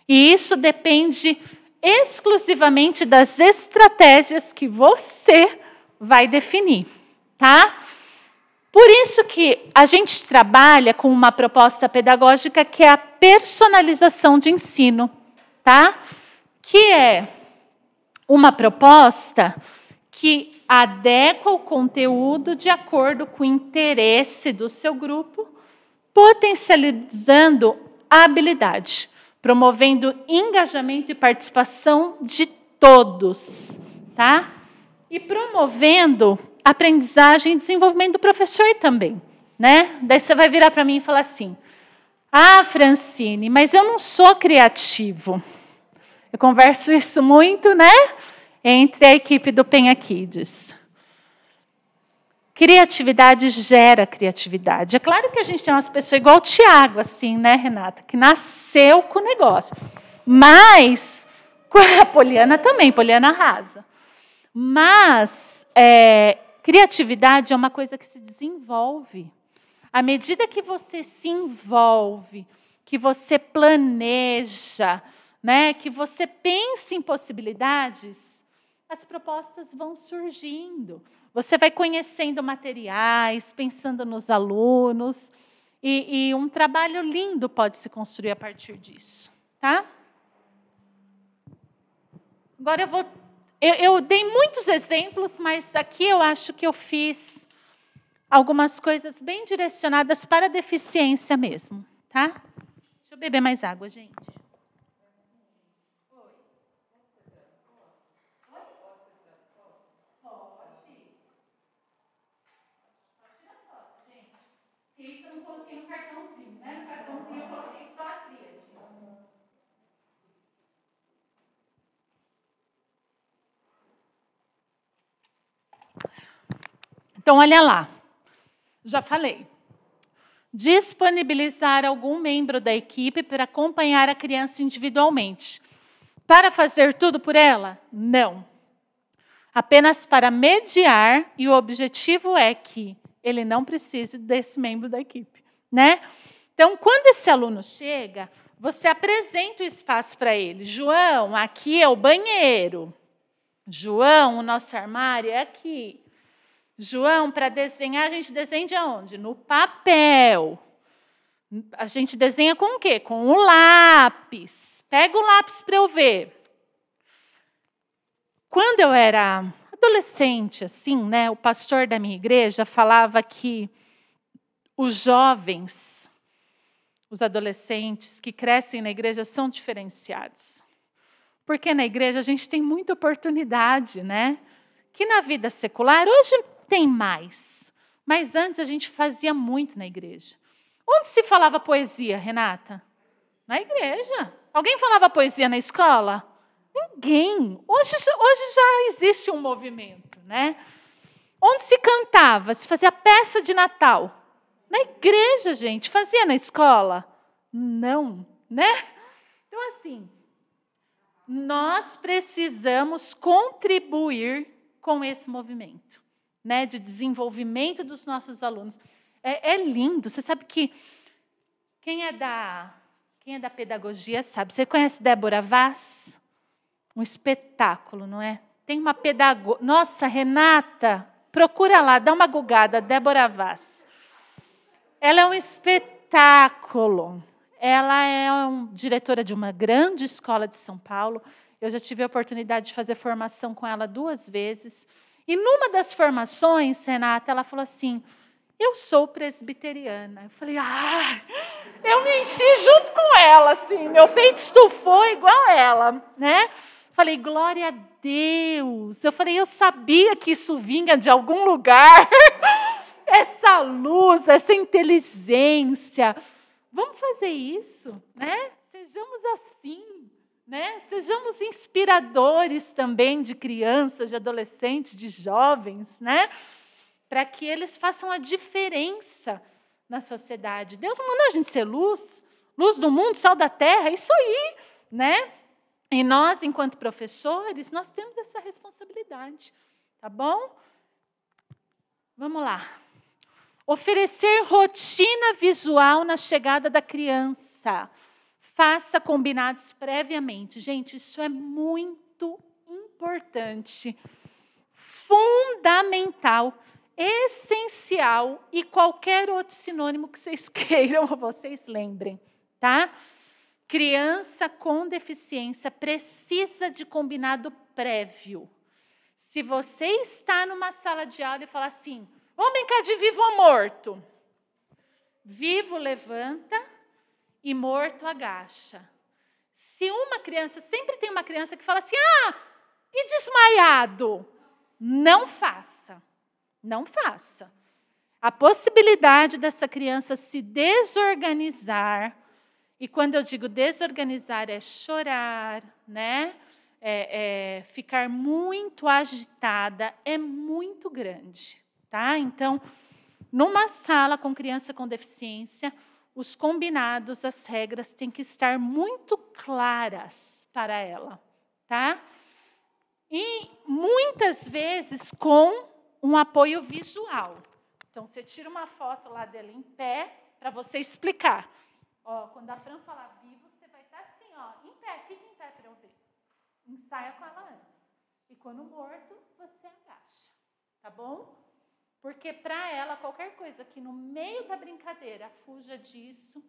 E isso depende exclusivamente das estratégias que você vai definir, tá? Por isso que a gente trabalha com uma proposta pedagógica que é a personalização de ensino, tá? Que é uma proposta que adequa o conteúdo de acordo com o interesse do seu grupo, potencializando a habilidade, promovendo engajamento e participação de todos, tá? E promovendo aprendizagem e desenvolvimento do professor também, né? Daí você vai virar para mim e falar assim: ah, Francine, mas eu não sou criativo. Eu converso isso muito, né? Entre a equipe do Penha Kids. Criatividade gera criatividade. É claro que a gente tem umas pessoas igual o Tiago, assim, né, Renata? Que nasceu com o negócio. Mas, a Poliana também, Poliana arrasa. Mas, criatividade é uma coisa que se desenvolve. À medida que você se envolve, que você planeja, né, que você pensa em possibilidades, as propostas vão surgindo. Você vai conhecendo materiais, pensando nos alunos, e um trabalho lindo pode se construir a partir disso, tá? Agora eu dei muitos exemplos, mas aqui eu acho que eu fiz algumas coisas bem direcionadas para a deficiência mesmo, tá? Deixa eu beber mais água, gente. Isso eu não coloquei no cartãozinho, né? No cartãozinho eu coloquei só a tríade. Então, olha lá. Já falei. Disponibilizar algum membro da equipe para acompanhar a criança individualmente. Para fazer tudo por ela? Não. Apenas para mediar, e o objetivo é que ele não precise desse membro da equipe, né? Então, quando esse aluno chega, você apresenta o espaço para ele. João, aqui é o banheiro. João, o nosso armário é aqui. João, para desenhar, a gente desenha de onde? No papel. A gente desenha com o quê? Com o lápis. Pega o lápis para eu ver. Quando eu era adolescente, assim, né, o pastor da minha igreja falava que os jovens, os adolescentes que crescem na igreja são diferenciados. Porque na igreja a gente tem muita oportunidade, né? Que na vida secular, hoje tem mais. Mas antes a gente fazia muito na igreja. Onde se falava poesia, Renata? Na igreja. Alguém falava poesia na escola? Ninguém. Hoje já existe um movimento, né? Onde se cantava, se fazia peça de Natal? Na igreja, gente. Fazia na escola? Não, né? Então, assim, nós precisamos contribuir com esse movimento, né, de desenvolvimento dos nossos alunos. É lindo. Você sabe que quem é da pedagogia sabe. Você conhece Débora Vaz? Um espetáculo, não é? Tem uma pedagoga. Nossa, Renata, procura lá, dá uma gugada, Débora Vaz. Ela é um espetáculo. Ela é diretora de uma grande escola de São Paulo. Eu já tive a oportunidade de fazer formação com ela 2 vezes. E numa das formações, Renata, ela falou assim, eu sou presbiteriana. Eu falei, eu me enchi junto com ela, assim, meu peito estufou igual ela, né? Falei, glória a Deus. Eu falei, eu sabia que isso vinha de algum lugar. Essa luz, essa inteligência. Vamos fazer isso, né? Sejamos assim, né? Sejamos inspiradores também de crianças, de adolescentes, de jovens, né? Para que eles façam a diferença na sociedade. Deus mandou a gente ser luz, luz do mundo, sal da terra, isso aí, né? E nós, enquanto professores, nós temos essa responsabilidade, tá bom? Vamos lá. Oferecer rotina visual na chegada da criança. Faça combinados previamente. Gente, isso é muito importante, fundamental, essencial e qualquer outro sinônimo que vocês queiram ou vocês lembrem, tá? Criança com deficiência precisa de combinado prévio. Se você está numa sala de aula e fala assim, vamos brincar de vivo ou morto. Vivo levanta e morto agacha. Se uma criança, sempre tem uma criança que fala assim, e desmaiado? Não faça, não faça. A possibilidade dessa criança se desorganizar, e quando eu digo desorganizar é chorar, né? Ficar muito agitada, é muito grande. Tá? Então, numa sala com criança com deficiência, os combinados, as regras têm que estar muito claras para ela. Tá? E, muitas vezes, com um apoio visual. Então, você tira uma foto lá dela em pé, para você explicar. Quando a Fran falar vivo, você vai estar assim, em pé, fica em pé para eu ver. Ensaia com ela antes. E quando morto, você agacha. Tá bom? Porque para ela, qualquer coisa que no meio da brincadeira fuja disso,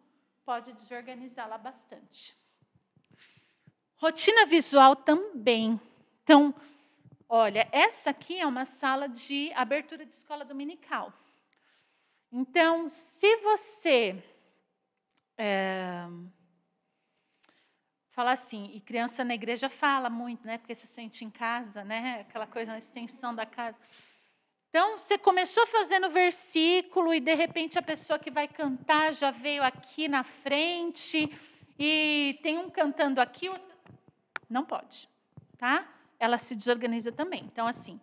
pode desorganizá-la bastante. Rotina visual também. Então, olha, essa aqui é uma sala de abertura de escola dominical. Então, se você falar assim, e criança na igreja fala muito, né? Porque se sente em casa, né? Aquela coisa, uma extensão da casa. Então, você começou fazendo versículo e, de repente, a pessoa que vai cantar já veio aqui na frente e tem um cantando aqui, outro... Não pode, tá? Ela se desorganiza também. Então, assim,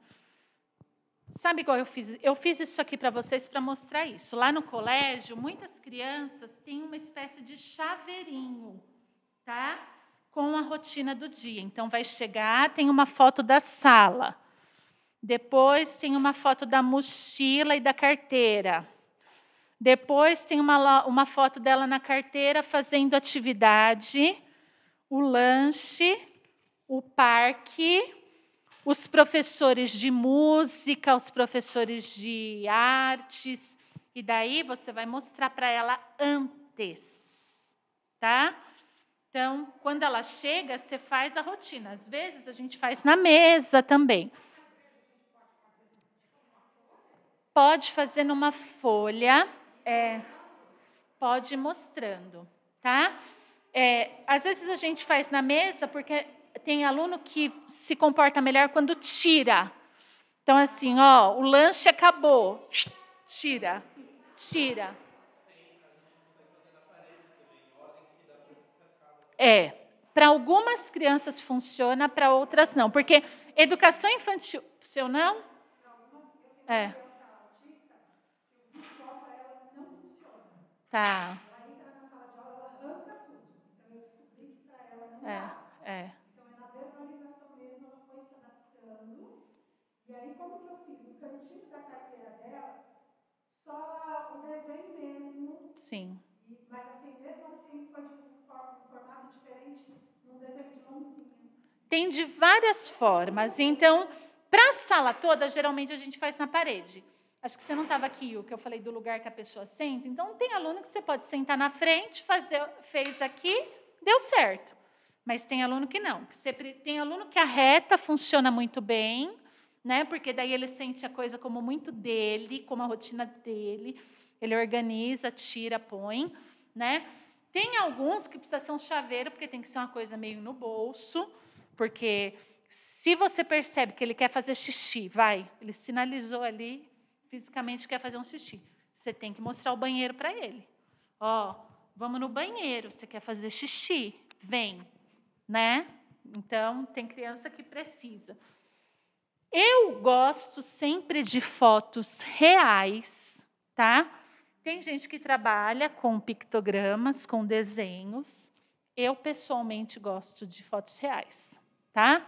sabe igual eu fiz? Eu fiz isso aqui para vocês para mostrar isso. Lá no colégio, muitas crianças têm uma espécie de chaveirinho, tá? Com a rotina do dia. Então, vai chegar, tem uma foto da sala. Depois tem uma foto da mochila e da carteira. Depois tem uma foto dela na carteira fazendo atividade, o lanche, o parque, os professores de música, os professores de artes, e daí você vai mostrar para ela antes, tá? Então, quando ela chega, você faz a rotina. Às vezes, a gente faz na mesa também. Pode fazer numa folha, pode ir mostrando, tá? Às vezes, a gente faz na mesa, porque tem aluno que se comporta melhor quando tira. Então, assim, ó, o lanche acabou. Tira. Para algumas crianças funciona, para outras não. Porque educação infantil... Seu não? Tá. Ela entra na sala de aula, ela arranca tudo. Então, eu descobri que para ela não dá. Então, na verbalização mesmo, ela foi se adaptando. E aí, como que eu fiz? No cantinho da carteira dela, só o desenho mesmo. Sim. Mas, assim, mesmo assim, foi de um formato diferente, num desenho de mãozinha. Tem de várias formas. Então, para a sala toda, geralmente a gente faz na parede. Acho que você não estava aqui, o que eu falei do lugar que a pessoa senta. Então, tem aluno que você pode sentar na frente, fez aqui, deu certo. Mas tem aluno que não. Tem aluno que a reta funciona muito bem, né? Porque daí ele sente a coisa como muito dele, como a rotina dele. Ele organiza, tira, põe, né? Tem alguns que precisa ser um chaveiro, porque tem que ser uma coisa meio no bolso, porque se você percebe que ele quer fazer xixi, ele sinalizou ali, fisicamente quer fazer um xixi. Você tem que mostrar o banheiro para ele. Ó, vamos no banheiro, você quer fazer xixi? Vem, né? Então, tem criança que precisa. Eu gosto sempre de fotos reais, tá? Tem gente que trabalha com pictogramas, com desenhos. Eu, pessoalmente, gosto de fotos reais, tá?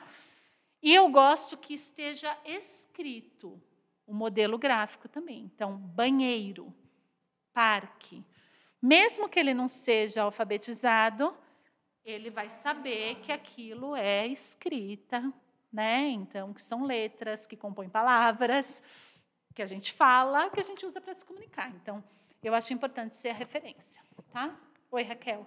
E eu gosto que esteja escrito o modelo gráfico também. Então, banheiro, parque. Mesmo que ele não seja alfabetizado, ele vai saber que aquilo é escrita, né? Então, que são letras, que compõem palavras, que a gente fala, que a gente usa para se comunicar. Então, eu acho importante ser a referência, tá? Oi, Raquel.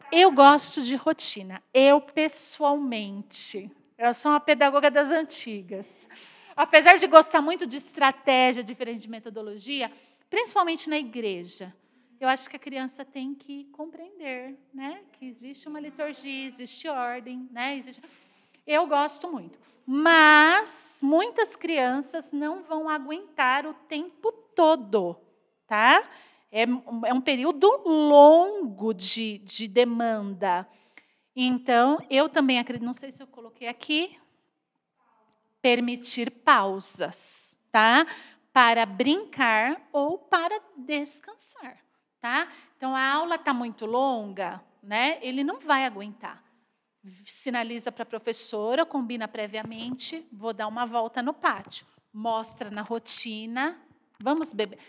Eu gosto de rotina. Eu, pessoalmente, eu sou uma pedagoga das antigas. Apesar de gostar muito de estratégia, diferente de metodologia, principalmente na igreja, eu acho que a criança tem que compreender, né, que existe uma liturgia, existe ordem, né, Eu gosto muito. Mas muitas crianças não vão aguentar o tempo todo, tá? É um período longo de demanda. Então, eu também acredito, não sei se eu coloquei aqui, permitir pausas, tá? Para brincar ou para descansar, tá? Então, a aula está muito longa, né? Ele não vai aguentar. Sinaliza para a professora, combina previamente, vou dar uma volta no pátio. Mostra na rotina, vamos beber.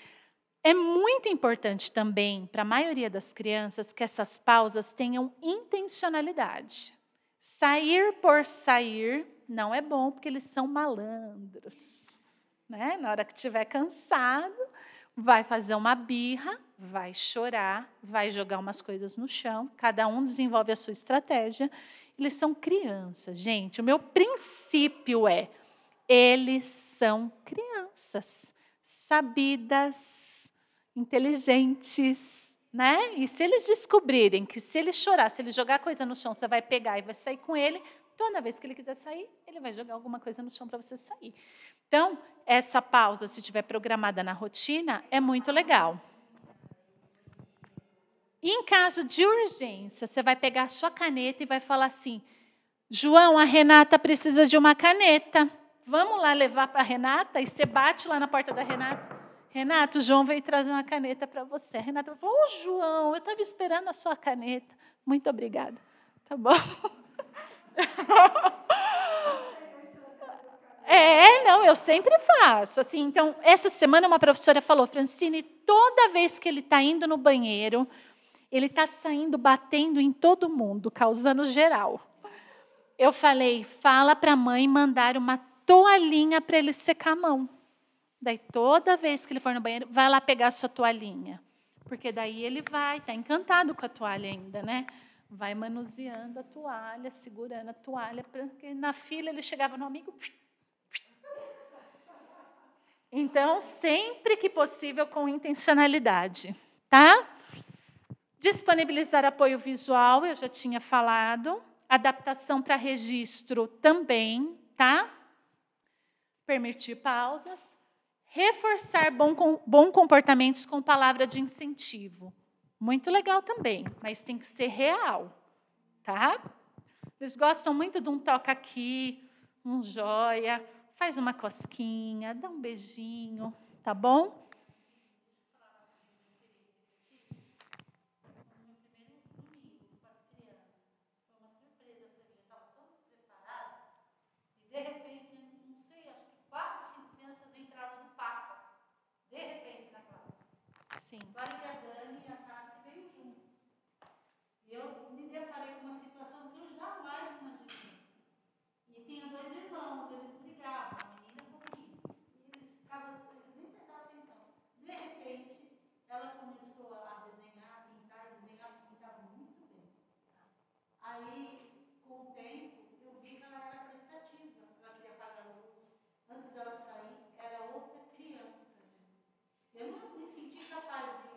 É muito importante também, para a maioria das crianças, que essas pausas tenham intencionalidade. Sair por sair não é bom, porque eles são malandros, né? Na hora que estiver cansado, vai fazer uma birra, vai chorar, vai jogar umas coisas no chão, cada um desenvolve a sua estratégia. Eles são crianças, gente. O meu princípio é, eles são crianças, sabidas, inteligentes, né? E se eles descobrirem que se ele chorar, se ele jogar coisa no chão, você vai pegar e vai sair com ele, toda vez que ele quiser sair, ele vai jogar alguma coisa no chão para você sair. Então, essa pausa, se estiver programada na rotina, é muito legal. E em caso de urgência, você vai pegar a sua caneta e vai falar assim, João, a Renata precisa de uma caneta. Vamos lá levar para a Renata? E você bate lá na porta da Renata. Renata, o João veio trazer uma caneta para você. A Renata falou, João, eu estava esperando a sua caneta. Muito obrigada. Tá bom? Não, eu sempre faço. Assim, então, essa semana uma professora falou, Francine, toda vez que ele está indo no banheiro, ele está saindo, batendo em todo mundo, causando geral. Eu falei, fala para a mãe mandar uma toalhinha para ele secar a mão. Daí, toda vez que ele for no banheiro, vai lá pegar a sua toalhinha. Porque daí ele vai, está encantado com a toalha ainda, né? Vai manuseando a toalha, segurando a toalha, porque na fila ele chegava no amigo. Então, sempre que possível, com intencionalidade, tá? Disponibilizar apoio visual, eu já tinha falado. Adaptação para registro também, tá? Permitir pausas. Reforçar bom comportamentos com palavra de incentivo. Muito legal também, mas tem que ser real, tá? Eles gostam muito de um toca aqui, um joia, faz uma cosquinha, dá um beijinho, tá bom? De repente, não sei, acho que 4, 5 crianças entraram no PACA. De repente, na classe. Sim. Claro que a Dani e a Tassi veio junto. E eu me deparei com uma situação que eu jamais imaginei. E tinha 2 irmãos, eles brigavam, a menina com o menino. E eles nem prestavam atenção. De repente, ela começou a desenhar, pintar, e pintava muito bem. Aí, com o tempo, eu vi que ela era prestativa. Ela queria apagar a luz. Antes dela sair, era outra criança. Eu não me senti capaz de...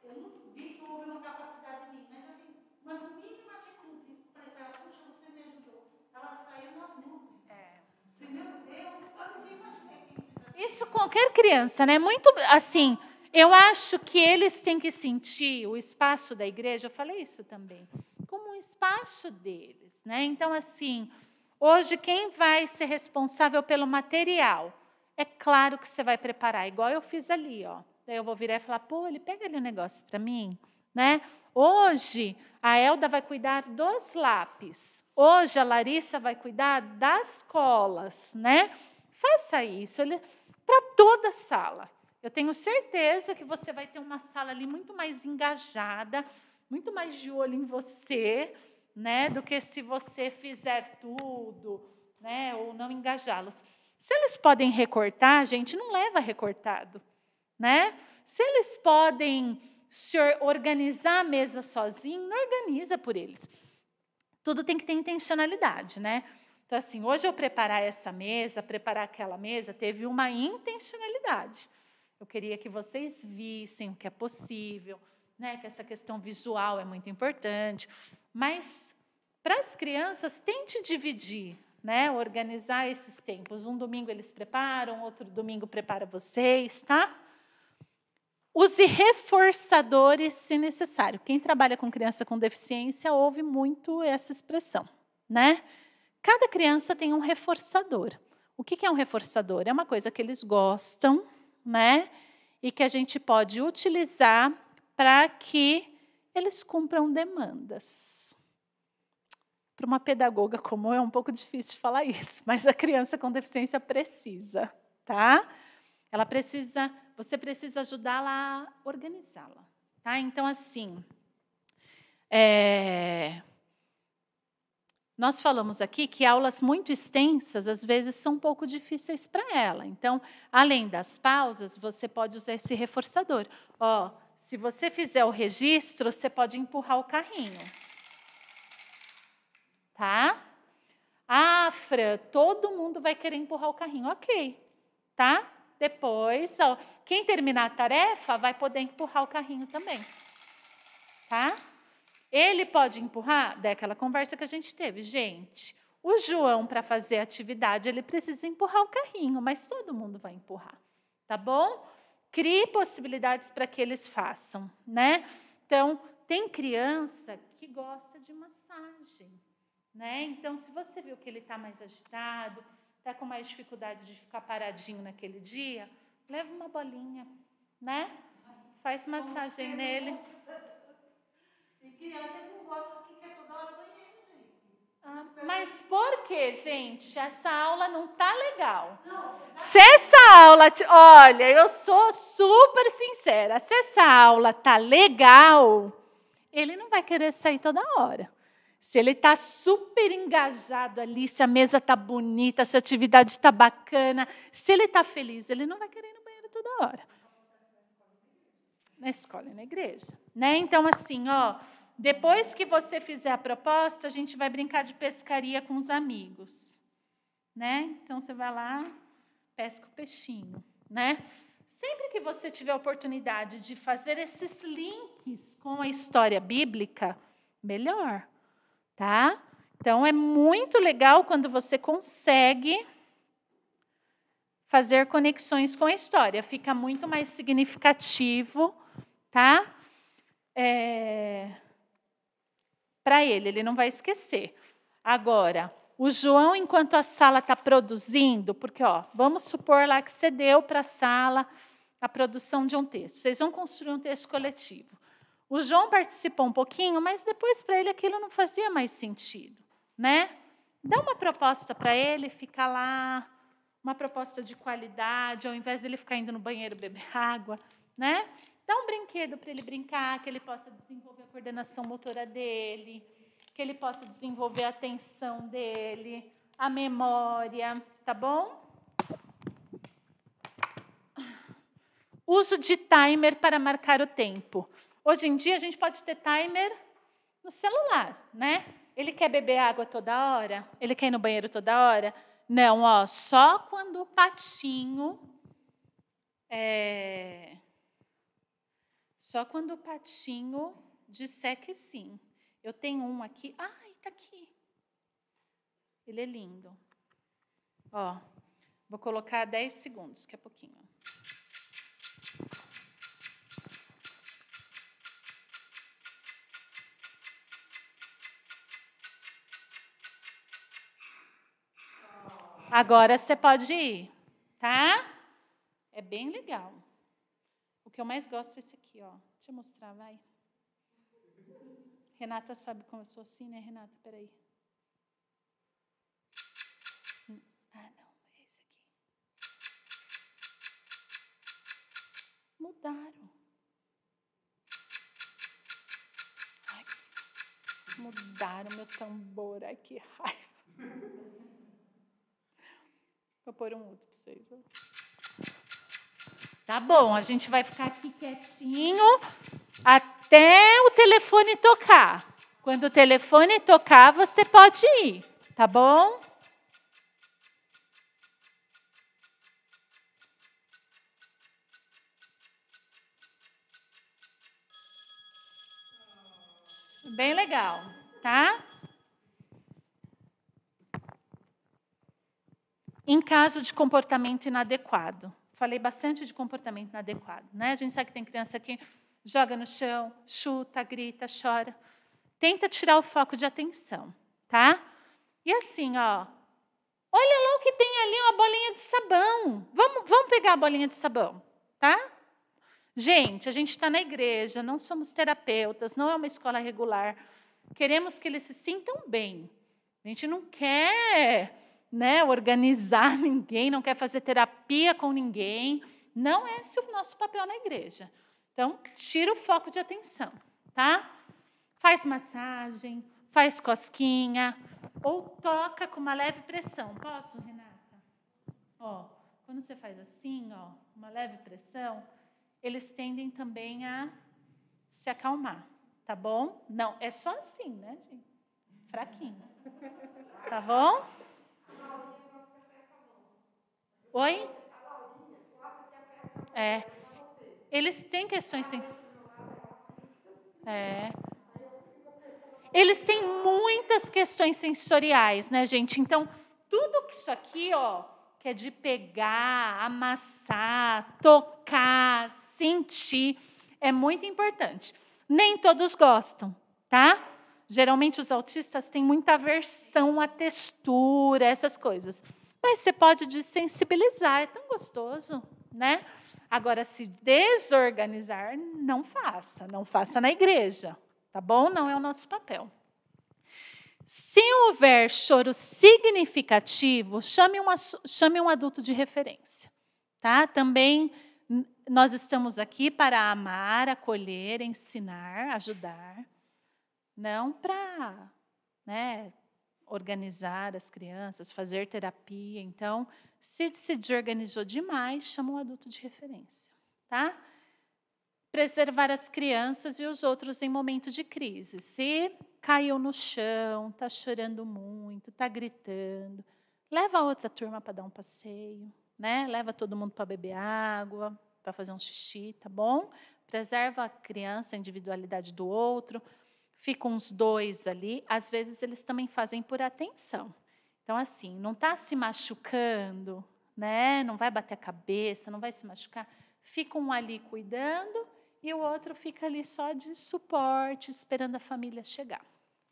Eu não vi que houve uma capacidade em mim, mas assim, uma mínima atitude. Falei para ela, puxa, você me ajudou. Ela saiu nas nuvens. Assim, meu Deus, eu nunca imaginei que fizesse isso qualquer criança, né? Muito assim, eu acho que eles têm que sentir o espaço da igreja, eu falei isso também, como um espaço deles, né? Então, assim, hoje quem vai ser responsável pelo material? É claro que você vai preparar, igual eu fiz ali, ó. Daí eu vou virar e falar, pô, ele pega ali um negócio para mim, né? Hoje, a Elda vai cuidar dos lápis. Hoje, a Larissa vai cuidar das colas, né? Faça isso para toda a sala. Eu tenho certeza que você vai ter uma sala ali muito mais engajada, muito mais de olho em você, né? Do que se você fizer tudo, né? Ou não engajá-los. Se eles podem recortar, a gente não leva recortado, né? Se eles podem se organizar a mesa sozinho, não organiza por eles. Tudo tem que ter intencionalidade, né? Então, assim, hoje eu preparar essa mesa, preparar aquela mesa, teve uma intencionalidade. Eu queria que vocês vissem o que é possível, né? Que essa questão visual é muito importante. Mas, para as crianças, tente dividir, né? Organizar esses tempos. Um domingo eles preparam, outro domingo prepara vocês, tá? Use reforçadores se necessário. Quem trabalha com criança com deficiência ouve muito essa expressão, né? Cada criança tem um reforçador. O que é um reforçador? É uma coisa que eles gostam, né? E que a gente pode utilizar para que eles cumpram demandas. Para uma pedagoga como eu, é um pouco difícil falar isso, mas a criança com deficiência precisa, tá? Ela precisa, você precisa ajudá-la a organizá-la, tá? Então, assim, nós falamos aqui que aulas muito extensas, às vezes, são um pouco difíceis para ela. Então, além das pausas, você pode usar esse reforçador. Ó, se você fizer o registro, você pode empurrar o carrinho. Tá? Ah, Fran, todo mundo vai querer empurrar o carrinho. Ok, tá? Depois, ó, quem terminar a tarefa vai poder empurrar o carrinho também. Tá? Ele pode empurrar, daquela conversa que a gente teve. Gente, o João, para fazer a atividade, ele precisa empurrar o carrinho, mas todo mundo vai empurrar, tá bom? Crie possibilidades para que eles façam, né? Então, tem criança que gosta de massagem, né? Então, se você viu que ele está mais agitado, está com mais dificuldade de ficar paradinho naquele dia, leva uma bolinha, né? Faz massagem nele. Tem criança que não gosta que quer toda hora banheiro, gente. Mas por quê, gente? Essa aula não tá legal. Se essa aula... Olha, eu sou super sincera. Se essa aula tá legal, ele não vai querer sair toda hora. Se ele está super engajado ali, se a mesa está bonita, se a atividade está bacana, se ele está feliz, ele não vai querer ir no banheiro toda hora. Na escola e na igreja, né? Então, assim, ó, depois que você fizer a proposta, a gente vai brincar de pescaria com os amigos, né? Então, você vai lá, pesca o peixinho, né? Sempre que você tiver a oportunidade de fazer esses links com a história bíblica, melhor. Tá? Então, é muito legal quando você consegue fazer conexões com a história. Fica muito mais significativo, tá? Para ele não vai esquecer. Agora, o João, enquanto a sala está produzindo, porque, ó, vamos supor lá que você deu para a sala a produção de um texto. Vocês vão construir um texto coletivo. O João participou um pouquinho, mas depois para ele aquilo não fazia mais sentido, né? Dá uma proposta para ele, fica lá, uma proposta de qualidade, ao invés dele ficar indo no banheiro beber água, né? Dá um brinquedo para ele brincar, que ele possa desenvolver a coordenação motora dele, que ele possa desenvolver a atenção dele, a memória, tá bom? Uso de timer para marcar o tempo. Hoje em dia, a gente pode ter timer no celular, né? Ele quer beber água toda hora? Ele quer ir no banheiro toda hora? Não, ó, só quando o patinho... Só quando o patinho disser que sim. Eu tenho um aqui. Ai, tá aqui. Ele é lindo. Ó, vou colocar 10 segundos, que é pouquinho. Agora você pode ir, tá? É bem legal. O que eu mais gosto é esse aqui, ó. Deixa eu mostrar, vai. Renata sabe como eu sou assim, né, Renata? Peraí. Ah, não, é esse aqui. Mudaram. Ai, mudaram meu tambor. Ai, que raiva. Vou pôr um outro para vocês. Tá bom, a gente vai ficar aqui quietinho até o telefone tocar. Quando o telefone tocar, você pode ir, tá bom? Bem legal, tá? Em caso de comportamento inadequado. Falei bastante de comportamento inadequado, né? A gente sabe que tem criança que joga no chão, chuta, grita, chora. Tenta tirar o foco de atenção, tá? E assim, ó, olha lá o que tem ali, uma bolinha de sabão. Vamos pegar a bolinha de sabão, tá? Gente, a gente está na igreja, não somos terapeutas, não é uma escola regular. Queremos que eles se sintam bem. A gente não quer, né, organizar ninguém, não quer fazer terapia com ninguém. Não é esse o nosso papel na igreja. Então, tira o foco de atenção, tá? Faz massagem, faz cosquinha, ou toca com uma leve pressão. Posso, Renata? Ó, quando você faz assim, ó, uma leve pressão, eles tendem também a se acalmar, tá bom? Não, é só assim, né, gente? Fraquinho. Tá bom? Oi? É. Eles têm questões... Eles têm muitas questões sensoriais, né, gente? Então, tudo isso aqui, ó, que é de pegar, amassar, tocar, sentir, é muito importante. Nem todos gostam, tá? Geralmente, os autistas têm muita aversão à textura, essas coisas. Mas você pode desensibilizar, é tão gostoso, né? Agora, se desorganizar, não faça na igreja, tá bom? Não é o nosso papel. Se houver choro significativo, chame um adulto de referência, tá? Também nós estamos aqui para amar, acolher, ensinar, ajudar, não para, né, organizar as crianças, fazer terapia. Então, se desorganizou demais, chama um adulto de referência, tá? Preservar as crianças e os outros em momento de crise. Se caiu no chão, está chorando muito, está gritando, leva a outra turma para dar um passeio, né? Leva todo mundo para beber água, para fazer um xixi, tá bom? Preserva a criança, a individualidade do outro. Ficam uns 2 ali. Às vezes, eles também fazem por atenção. Então, assim, não está se machucando, né? Não vai bater a cabeça, não vai se machucar. Fica um ali cuidando e o outro fica ali só de suporte, esperando a família chegar.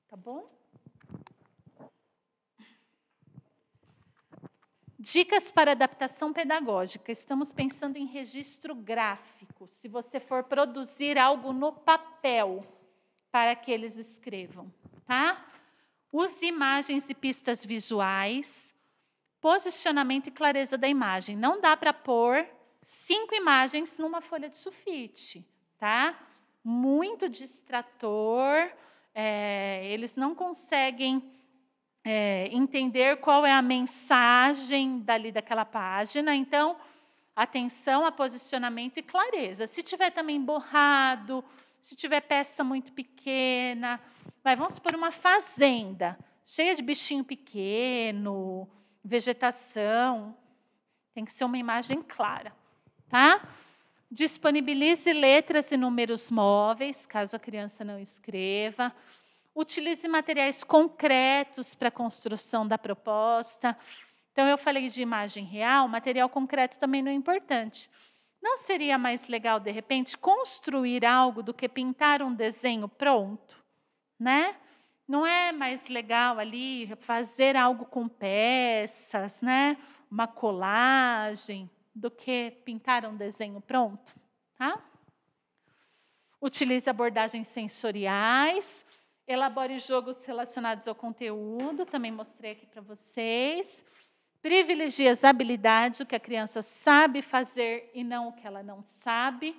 Tá bom? Dicas para adaptação pedagógica. Estamos pensando em registro gráfico. Se você for produzir algo no papel, para que eles escrevam, tá? Use imagens e pistas visuais, posicionamento e clareza da imagem. Não dá para pôr 5 imagens numa folha de sulfite, tá? Muito distrator, eles não conseguem entender qual é a mensagem dali daquela página. Então, atenção a posicionamento e clareza. Se tiver também borrado, se tiver peça muito pequena, vamos supor uma fazenda, cheia de bichinho pequeno, vegetação, tem que ser uma imagem clara, tá? Disponibilize letras e números móveis, caso a criança não escreva. Utilize materiais concretos para a construção da proposta. Então, eu falei de imagem real, material concreto também não é importante. Não seria mais legal, de repente, construir algo do que pintar um desenho pronto, né? Não é mais legal ali fazer algo com peças, né? Uma colagem, do que pintar um desenho pronto, tá? Utilize abordagens sensoriais, elabore jogos relacionados ao conteúdo, também mostrei aqui para vocês. Privilegie as habilidades, o que a criança sabe fazer e não o que ela não sabe.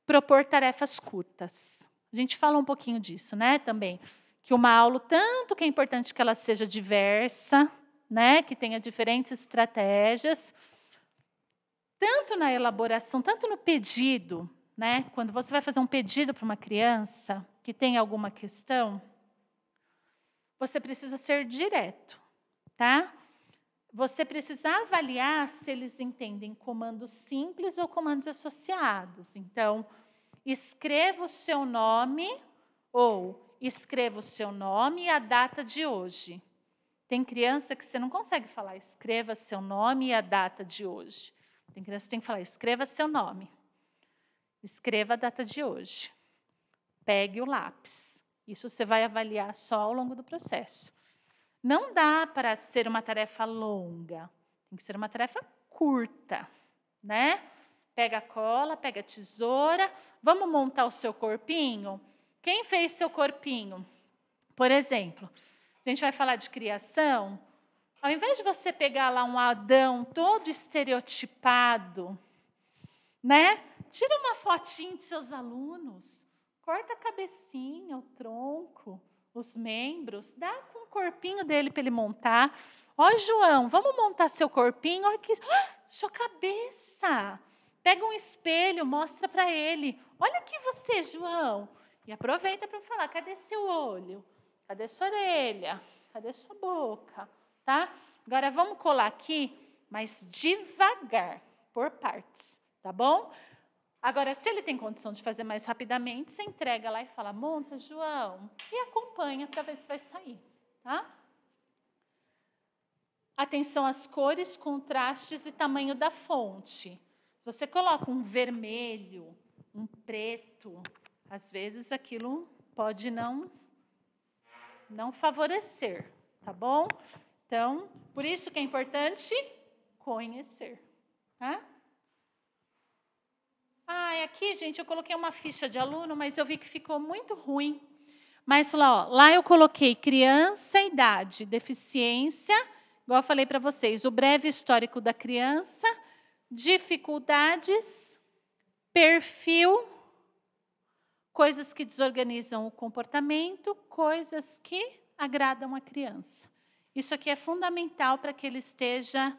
Propor tarefas curtas. A gente fala um pouquinho disso, né, também. Que uma aula, tanto que é importante que ela seja diversa, né, que tenha diferentes estratégias, tanto na elaboração, tanto no pedido, né, quando você vai fazer um pedido para uma criança que tem alguma questão, você precisa ser direto, tá? Você precisa avaliar se eles entendem comandos simples ou comandos associados. Então, escreva o seu nome ou escreva o seu nome e a data de hoje. Tem criança que você não consegue falar, escreva seu nome e a data de hoje. Tem criança que tem que falar, escreva seu nome. Escreva a data de hoje. Pegue o lápis. Isso você vai avaliar só ao longo do processo. Não dá para ser uma tarefa longa, tem que ser uma tarefa curta, né? Pega a cola, pega a tesoura, vamos montar o seu corpinho? Quem fez seu corpinho? Por exemplo, a gente vai falar de criação, ao invés de você pegar lá um Adão todo estereotipado, né? Tira uma fotinho de seus alunos, corta a cabecinha, o tronco, os membros, dá com o corpinho dele para ele montar. Ó, João, vamos montar seu corpinho? Olha que sua cabeça. Pega um espelho, mostra para ele. Olha aqui você, João. E aproveita para falar, cadê seu olho? Cadê sua orelha? Cadê sua boca? Tá? Agora vamos colar aqui, mas devagar, por partes, tá bom? Agora, se ele tem condição de fazer mais rapidamente, você entrega lá e fala, monta, João, e acompanha para ver se vai sair, tá? Atenção às cores, contrastes e tamanho da fonte. Se você coloca um vermelho, um preto, às vezes aquilo pode não não favorecer, tá bom? Então, por isso que é importante conhecer, tá? Aqui, gente, eu coloquei uma ficha de aluno, mas eu vi que ficou muito ruim. Mas lá eu coloquei criança, idade, deficiência, igual eu falei para vocês, o breve histórico da criança, dificuldades, perfil, coisas que desorganizam o comportamento, coisas que agradam a criança. Isso aqui é fundamental para que ele esteja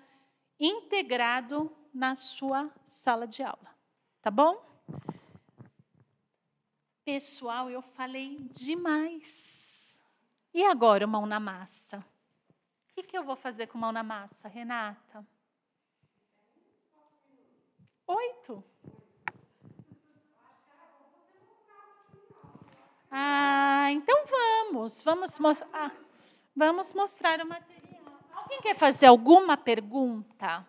integrado na sua sala de aula. Tá bom? Pessoal, eu falei demais. E agora, mão na massa? O que eu vou fazer com mão na massa, Renata? 8. Então vamos mostrar o material. Alguém quer fazer alguma pergunta?